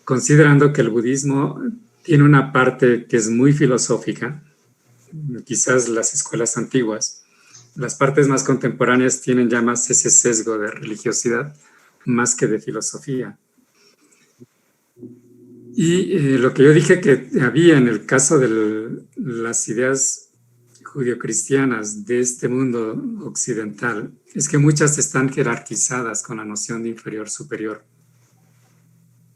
considerando que el budismo tiene una parte que es muy filosófica, quizás las escuelas antiguas. Las partes más contemporáneas tienen ya más ese sesgo de religiosidad, más que de filosofía. Y lo que yo dije que había en el caso de las ideas judio-cristianas de este mundo occidental, es que muchas están jerarquizadas con la noción de inferior-superior.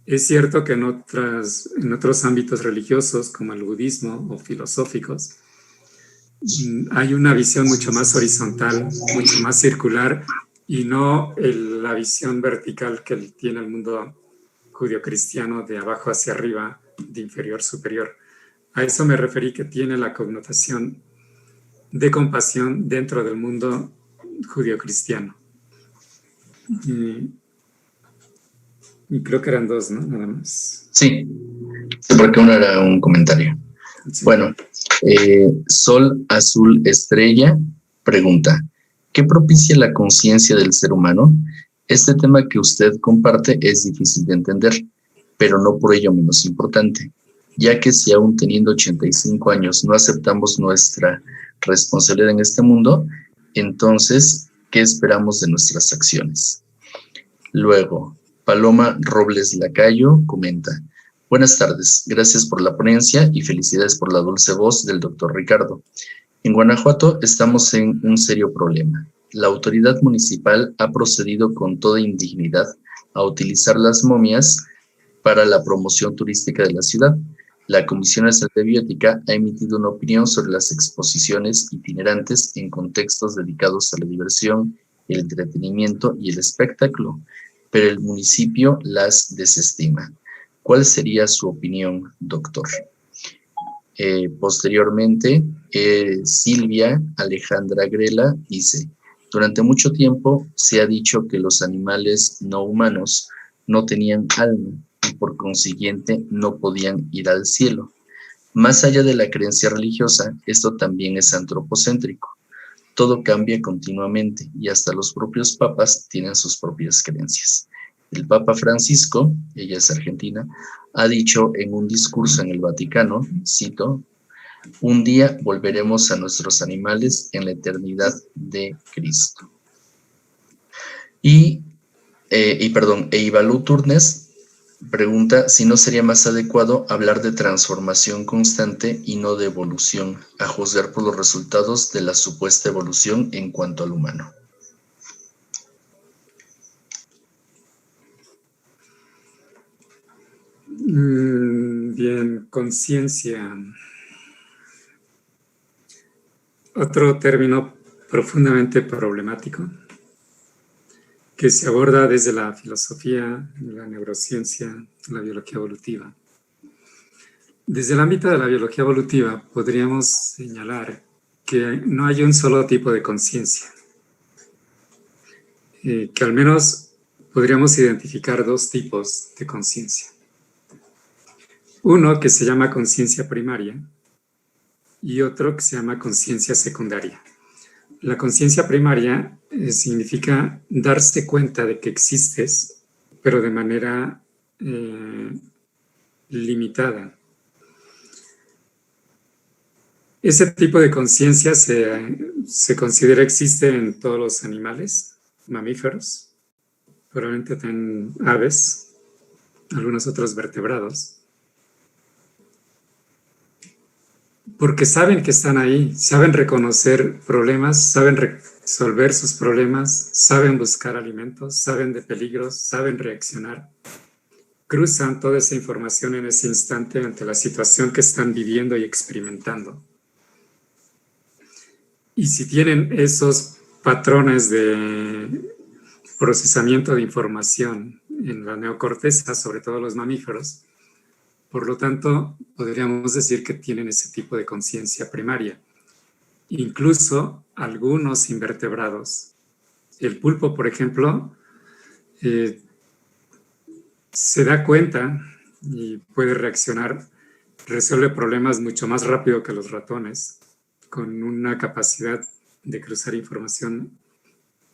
Es cierto que en otros ámbitos religiosos, como el budismo o filosóficos, hay una visión mucho más horizontal, mucho más circular, y no la visión vertical que tiene el mundo judío-cristiano de abajo hacia arriba, de inferior-superior. A eso me referí, que tiene la connotación de compasión dentro del mundo judío-cristiano. Y creo que eran dos, ¿no? Nada más. Sí, porque uno era un comentario. Sí. Bueno, Sol Azul Estrella pregunta: ¿qué propicia la conciencia del ser humano? Este tema que usted comparte es difícil de entender, pero no por ello menos importante, ya que si aún teniendo 85 años no aceptamos nuestra responsabilidad en este mundo, entonces, ¿qué esperamos de nuestras acciones? Luego, Paloma Robles Lacayo comenta: buenas tardes, gracias por la ponencia y felicidades por la dulce voz del doctor Ricardo. En Guanajuato estamos en un serio problema. La autoridad municipal ha procedido con toda indignidad a utilizar las momias para la promoción turística de la ciudad. La Comisión Nacional de Bioética ha emitido una opinión sobre las exposiciones itinerantes en contextos dedicados a la diversión, el entretenimiento y el espectáculo, pero el municipio las desestima. ¿Cuál sería su opinión, doctor? Posteriormente, Silvia Alejandra Grela dice: durante mucho tiempo se ha dicho que los animales no humanos no tenían alma y por consiguiente no podían ir al cielo. Más allá de la creencia religiosa, esto también es antropocéntrico. Todo cambia continuamente y hasta los propios papas tienen sus propias creencias. El Papa Francisco, ella es argentina, ha dicho en un discurso en el Vaticano, cito: un día volveremos a nuestros animales en la eternidad de Cristo. Eivalú Turnes pregunta si no sería más adecuado hablar de transformación constante y no de evolución, a juzgar por los resultados de la supuesta evolución en cuanto al humano. Bien, conciencia. Otro término profundamente problemático que se aborda desde la filosofía, la neurociencia, la biología evolutiva. Desde el ámbito de la biología evolutiva podríamos señalar que no hay un solo tipo de conciencia, que al menos podríamos identificar dos tipos de conciencia. Uno que se llama conciencia primaria y otro que se llama conciencia secundaria. La conciencia primaria significa darse cuenta de que existes, pero de manera limitada. Ese tipo de conciencia se considera existe en todos los animales, mamíferos, probablemente también aves, algunos otros vertebrados, porque saben que están ahí, saben reconocer problemas, saben resolver sus problemas, saben buscar alimentos, saben de peligros, saben reaccionar. Cruzan toda esa información en ese instante ante la situación que están viviendo y experimentando. Y si tienen esos patrones de procesamiento de información en la neocorteza, sobre todo los mamíferos, por lo tanto, podríamos decir que tienen ese tipo de conciencia primaria. Incluso algunos invertebrados. El pulpo, por ejemplo, se da cuenta y puede reaccionar, resuelve problemas mucho más rápido que los ratones, con una capacidad de cruzar información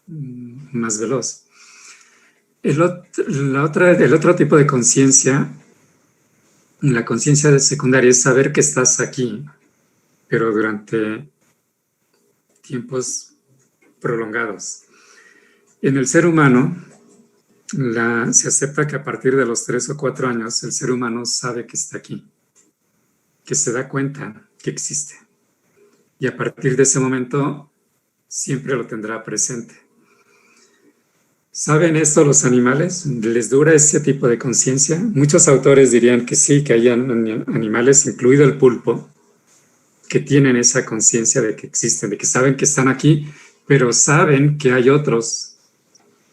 más veloz. El otro tipo de conciencia, la conciencia secundaria, es saber que estás aquí, pero durante tiempos prolongados. En el ser humano, se acepta que a partir de los 3 o 4 años el ser humano sabe que está aquí, que se da cuenta que existe. Y a partir de ese momento siempre lo tendrá presente. ¿Saben esto los animales? ¿Les dura ese tipo de conciencia? Muchos autores dirían que sí, que hay animales, incluido el pulpo, que tienen esa conciencia de que existen, de que saben que están aquí, pero saben que hay otros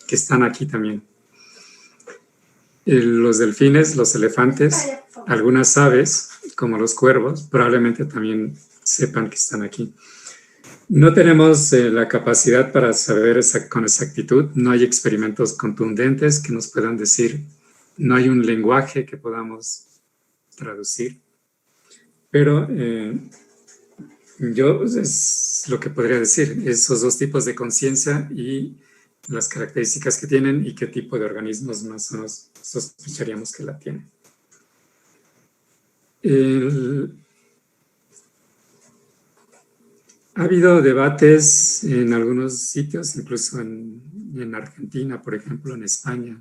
que están aquí también. Los delfines, los elefantes, algunas aves, como los cuervos, probablemente también sepan que están aquí. No tenemos la capacidad para saber con exactitud, no hay experimentos contundentes que nos puedan decir, no hay un lenguaje que podamos traducir, pero yo es lo que podría decir, esos dos tipos de conciencia y las características que tienen y qué tipo de organismos más o menos sospecharíamos que la tienen. Ha habido debates en algunos sitios, incluso en Argentina, por ejemplo, en España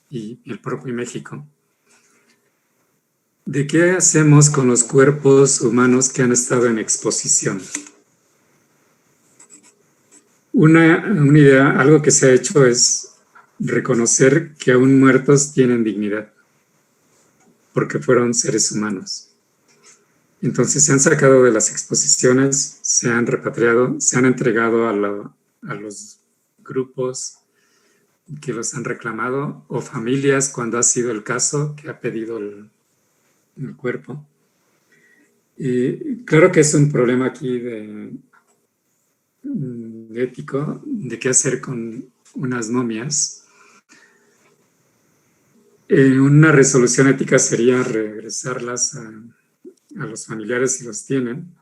y el propio México, de qué hacemos con los cuerpos humanos que han estado en exposición. Una idea, algo que se ha hecho es reconocer que aún muertos tienen dignidad, porque fueron seres humanos. Entonces se han sacado de las exposiciones, se han repatriado, se han entregado a los grupos que los han reclamado, o familias cuando ha sido el caso que ha pedido el cuerpo. Claro que es un problema aquí ético, de qué hacer con unas momias. Una resolución ética sería regresarlas a los familiares si los tienen,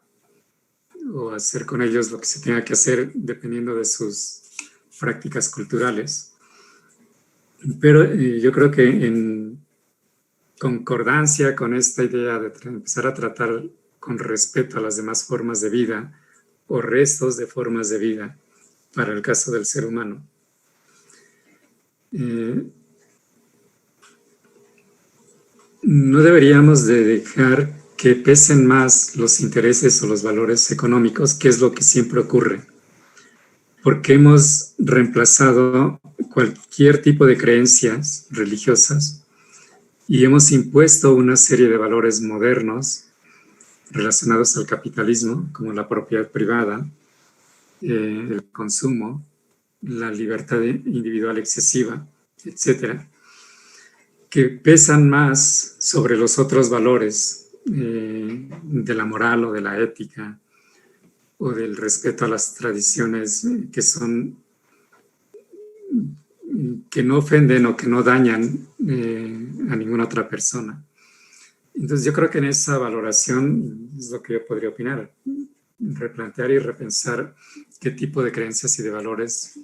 o hacer con ellos lo que se tenga que hacer dependiendo de sus prácticas culturales. Pero yo creo que en concordancia con esta idea de empezar a tratar con respeto a las demás formas de vida o restos de formas de vida para el caso del ser humano, no deberíamos de dejar que pesen más los intereses o los valores económicos, que es lo que siempre ocurre, porque hemos reemplazado cualquier tipo de creencias religiosas y hemos impuesto una serie de valores modernos relacionados al capitalismo, como la propiedad privada, el consumo, la libertad individual excesiva, etcétera, que pesan más sobre los otros valores de la moral o de la ética o del respeto a las tradiciones que no ofenden o que no dañan a ninguna otra persona. Entonces yo creo que en esa valoración es lo que yo podría opinar, replantear y repensar qué tipo de creencias y de valores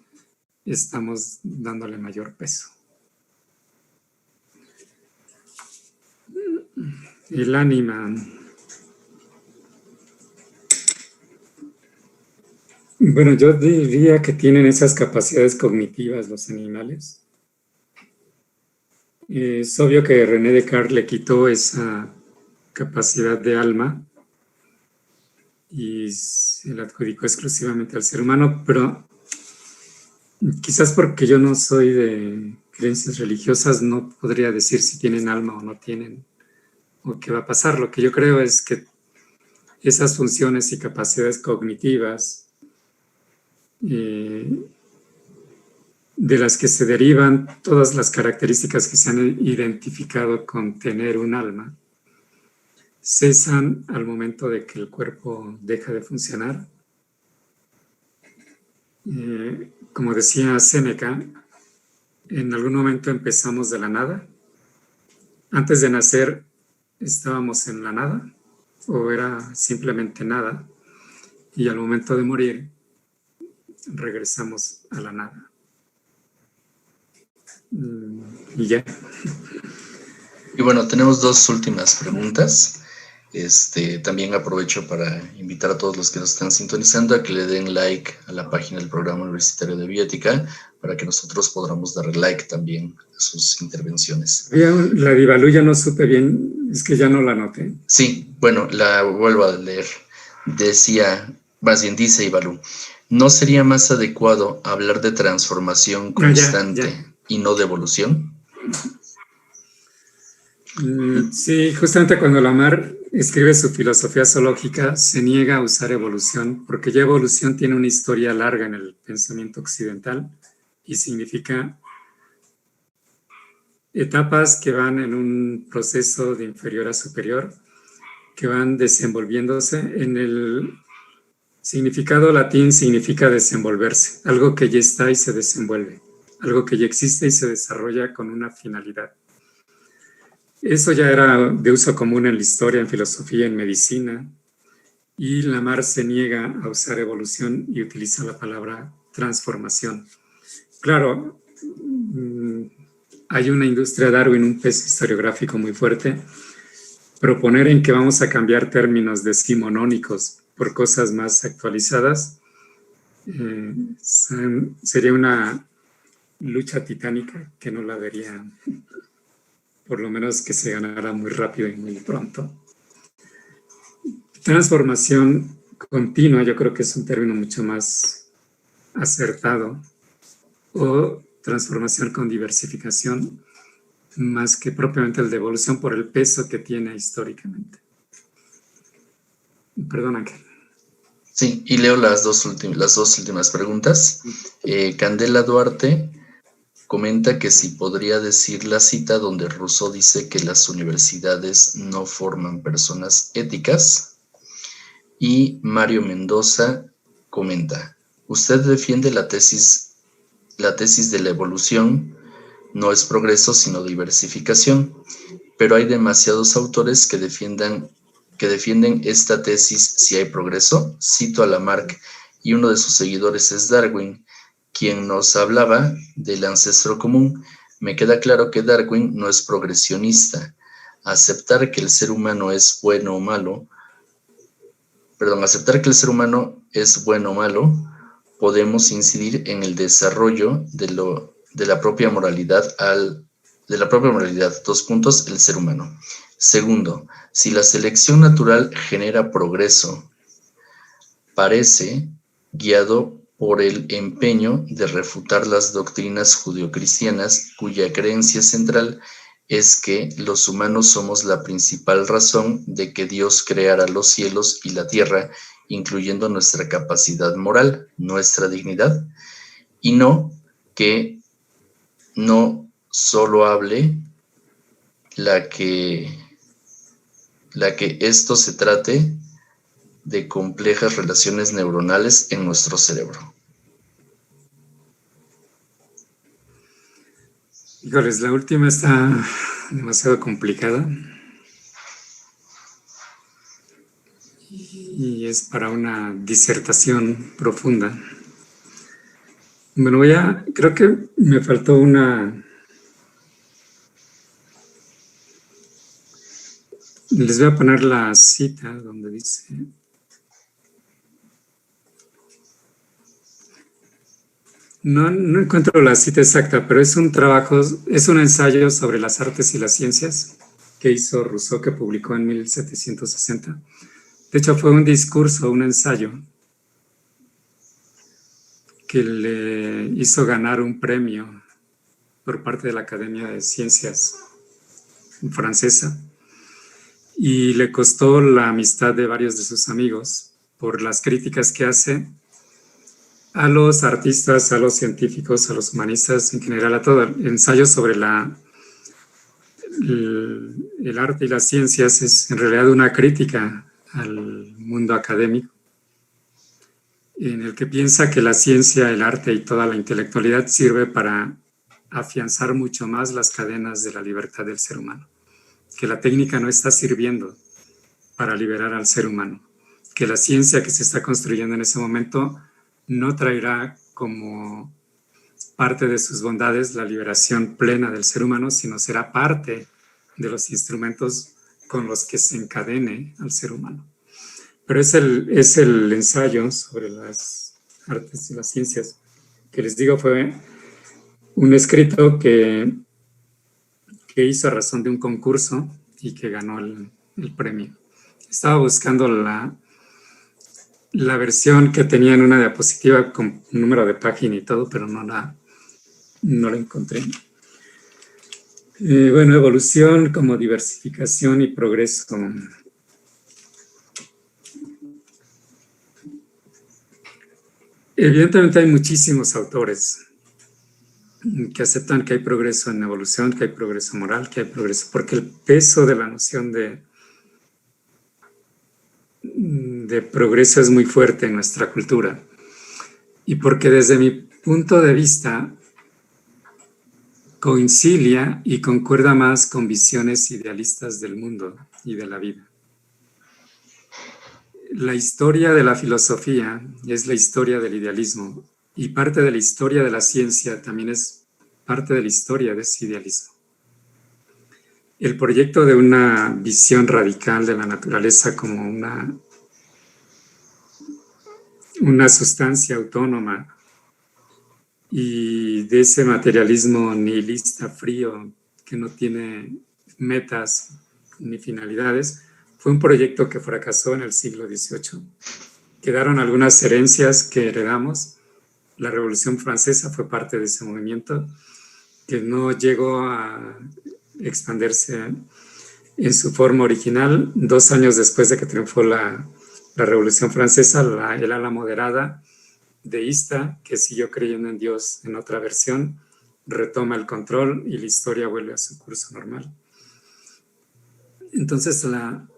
estamos dándole mayor peso. El ánima. Bueno, yo diría que tienen esas capacidades cognitivas los animales. Es obvio que René Descartes le quitó esa capacidad de alma y se la adjudicó exclusivamente al ser humano, pero quizás porque yo no soy de creencias religiosas no podría decir si tienen alma o no tienen, o qué va a pasar. Lo que yo creo es que esas funciones y capacidades cognitivas de las que se derivan todas las características que se han identificado con tener un alma, cesan al momento de que el cuerpo deja de funcionar. Como decía Séneca, en algún momento empezamos de la nada. Antes de nacer estábamos en la nada, o era simplemente nada, y al momento de morir regresamos a la nada. Y ya. Y bueno, tenemos dos últimas preguntas. También aprovecho para invitar a todos los que nos están sintonizando a que le den like a la página del Programa Universitario de Bioética para que nosotros podamos dar like también a sus intervenciones. La de Ibalú ya no supe bien, es que ya no la noté. Sí, bueno, la vuelvo a leer. Dice Ibalú, ¿no sería más adecuado hablar de transformación constante y no de evolución? Sí, justamente cuando Lamarck escribe su filosofía zoológica, se niega a usar evolución, porque ya evolución tiene una historia larga en el pensamiento occidental y significa etapas que van en un proceso de inferior a superior, que van desenvolviéndose. En el significado latín significa desenvolverse, algo que ya está y se desenvuelve, algo que ya existe y se desarrolla con una finalidad. Eso ya era de uso común en la historia, en filosofía, en medicina, y Lamarck se niega a usar evolución y utiliza la palabra transformación. Claro, hay una industria Darwin, un peso historiográfico muy fuerte. Proponer en que vamos a cambiar términos decimonónicos por cosas más actualizadas sería una lucha titánica que no la vería, por lo menos que se ganara muy rápido y muy pronto. Transformación continua, yo creo que es un término mucho más acertado, o transformación con diversificación, más que propiamente el de evolución por el peso que tiene históricamente. Perdón, Ángel. Sí, y leo las dos últimas preguntas. Candela Duarte comenta que si podría decir la cita donde Rousseau dice que las universidades no forman personas éticas. Y Mario Mendoza comenta, usted defiende la tesis de la evolución no es progreso sino diversificación, pero hay demasiados autores que defienden esta tesis si hay progreso. Cito a Lamarck y uno de sus seguidores es Darwin, quien nos hablaba del ancestro común. Me queda claro que Darwin no es progresionista. Aceptar que el ser humano es bueno o malo, podemos incidir en el desarrollo de la propia moralidad, el ser humano. Segundo, si la selección natural genera progreso, parece guiado por el empeño de refutar las doctrinas judeocristianas, cuya creencia central es que los humanos somos la principal razón de que Dios creara los cielos y la tierra, incluyendo nuestra capacidad moral, nuestra dignidad, y no que no solo hable la que esto se trate de complejas relaciones neuronales en nuestro cerebro. Híjoles, la última está demasiado complicada y es para una disertación profunda. Bueno, creo que me faltó les voy a poner la cita donde dice, no encuentro la cita exacta, pero es un ensayo sobre las artes y las ciencias que hizo Rousseau, que publicó en 1760. De hecho, fue un discurso, un ensayo, que le hizo ganar un premio por parte de la Academia de Ciencias francesa, y le costó la amistad de varios de sus amigos por las críticas que hace a los artistas, a los científicos, a los humanistas, en general a todo. El ensayo sobre el arte y las ciencias es en realidad una crítica al mundo académico, en el que piensa que la ciencia, el arte y toda la intelectualidad sirve para afianzar mucho más las cadenas de la libertad del ser humano, que la técnica no está sirviendo para liberar al ser humano, que la ciencia que se está construyendo en ese momento no traerá como parte de sus bondades la liberación plena del ser humano, sino será parte de los instrumentos con los que se encadene al ser humano. Pero es el ensayo sobre las artes y las ciencias, que les digo fue un escrito que hizo a razón de un concurso y que ganó el premio. Estaba buscando la versión que tenía en una diapositiva con número de página y todo, pero no la encontré. Bueno, evolución como diversificación y progreso. Evidentemente hay muchísimos autores que aceptan que hay progreso en evolución, que hay progreso moral, que hay progreso, porque el peso de la noción de progreso es muy fuerte en nuestra cultura, y porque desde mi punto de vista coincidia y concuerda más con visiones idealistas del mundo y de la vida. La historia de la filosofía es la historia del idealismo, y parte de la historia de la ciencia también es parte de la historia de ese idealismo. El proyecto de una visión radical de la naturaleza como una sustancia autónoma, y de ese materialismo nihilista, frío, que no tiene metas ni finalidades, fue un proyecto que fracasó en el siglo XVIII. Quedaron algunas herencias que heredamos. La Revolución Francesa fue parte de ese movimiento, que no llegó a expandirse en su forma original. 2 años después de que triunfó la Revolución Francesa, el ala moderada deísta, que siguió creyendo en Dios en otra versión, retoma el control y la historia vuelve a su curso normal. Entonces, la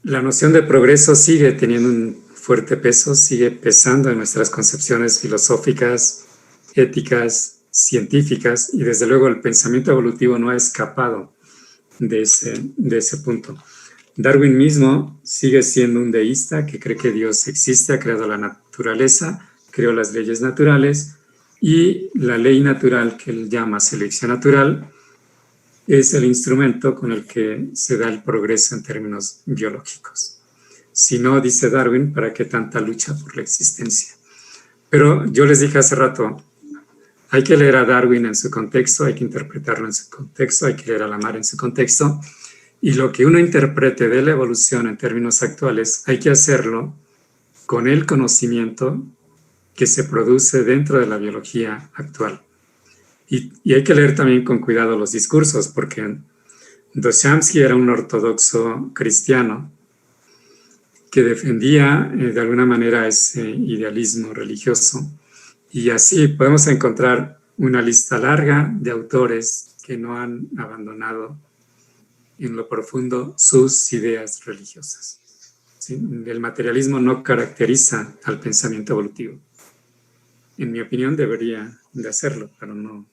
la noción de progreso sigue teniendo un fuerte peso, sigue pesando en nuestras concepciones filosóficas, éticas, científicas, y desde luego el pensamiento evolutivo no ha escapado de ese punto. Darwin mismo sigue siendo un deísta que cree que Dios existe, ha creado la naturaleza, creó las leyes naturales, y la ley natural que él llama selección natural es el instrumento con el que se da el progreso en términos biológicos. Si no, dice Darwin, ¿para qué tanta lucha por la existencia? Pero yo les dije hace rato, hay que leer a Darwin en su contexto, hay que interpretarlo en su contexto, hay que leer a Lamarck en su contexto, y lo que uno interprete de la evolución en términos actuales, hay que hacerlo con el conocimiento que se produce dentro de la biología actual. Y hay que leer también con cuidado los discursos, porque Doshamsky era un ortodoxo cristiano que defendía de alguna manera ese idealismo religioso. Y así podemos encontrar una lista larga de autores que no han abandonado en lo profundo sus ideas religiosas. ¿Sí? El materialismo no caracteriza al pensamiento evolutivo. En mi opinión debería de hacerlo, pero no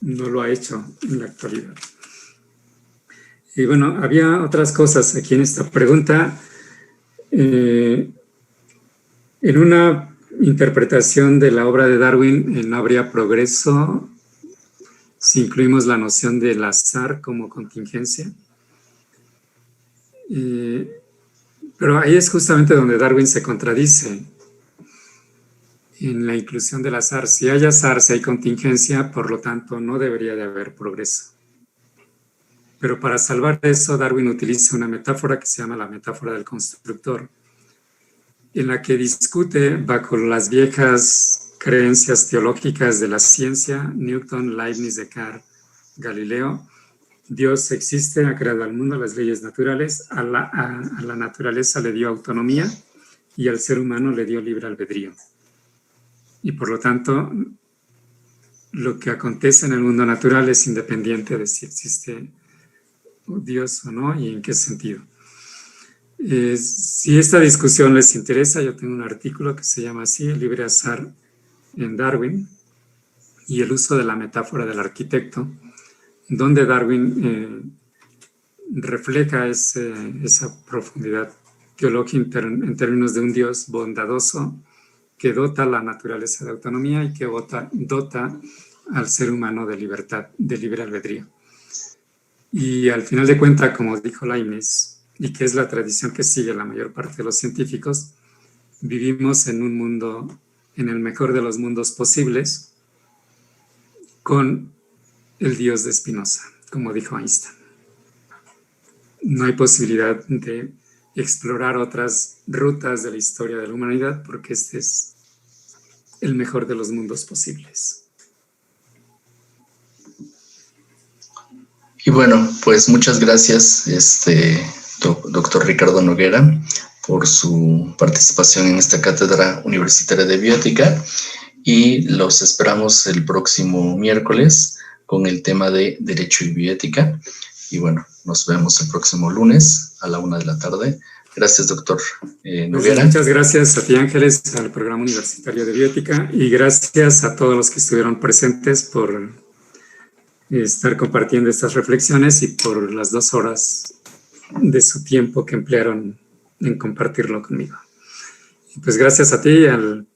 lo ha hecho en la actualidad. Y bueno, había otras cosas aquí en esta pregunta. En una interpretación de la obra de Darwin, no habría progreso si incluimos la noción del azar como contingencia. Pero ahí es justamente donde Darwin se contradice en la inclusión del azar. Si hay azar, si hay contingencia, por lo tanto no debería de haber progreso. Pero para salvar eso, Darwin utiliza una metáfora que se llama la metáfora del constructor, en la que discute bajo las viejas creencias teológicas de la ciencia, Newton, Leibniz, Descartes, Galileo. Dios existe, ha creado al mundo, las leyes naturales, a la naturaleza le dio autonomía y al ser humano le dio libre albedrío. Y por lo tanto, lo que acontece en el mundo natural es independiente de si existe Dios o no y en qué sentido. Si esta discusión les interesa, yo tengo un artículo que se llama así, El libre azar en Darwin y el uso de la metáfora del arquitecto, donde Darwin refleja esa profundidad teológica en términos de un Dios bondadoso que dota a la naturaleza de autonomía y que dota al ser humano de libertad, de libre albedrío. Y al final de cuentas, como dijo Leibniz, y que es la tradición que sigue la mayor parte de los científicos, vivimos en un mundo, en el mejor de los mundos posibles, con el Dios de Spinoza, como dijo Einstein. No hay posibilidad de explorar otras rutas de la historia de la humanidad porque este es el mejor de los mundos posibles. Y bueno, pues muchas gracias, doctor Ricardo Noguera, por su participación en esta cátedra universitaria de bioética, y los esperamos el próximo miércoles con el tema de Derecho y Bioética. Y bueno, nos vemos el próximo lunes a la 1:00 p.m. Gracias, doctor Noguera. Muchas gracias a ti, Ángeles, al Programa Universitario de Bioética, y gracias a todos los que estuvieron presentes por estar compartiendo estas reflexiones y por las 2 horas de su tiempo que emplearon en compartirlo conmigo. Y pues gracias a ti, al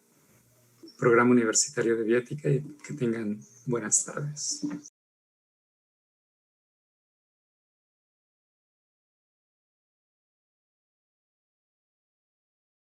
Programa Universitario de Bioética, y que tengan buenas tardes.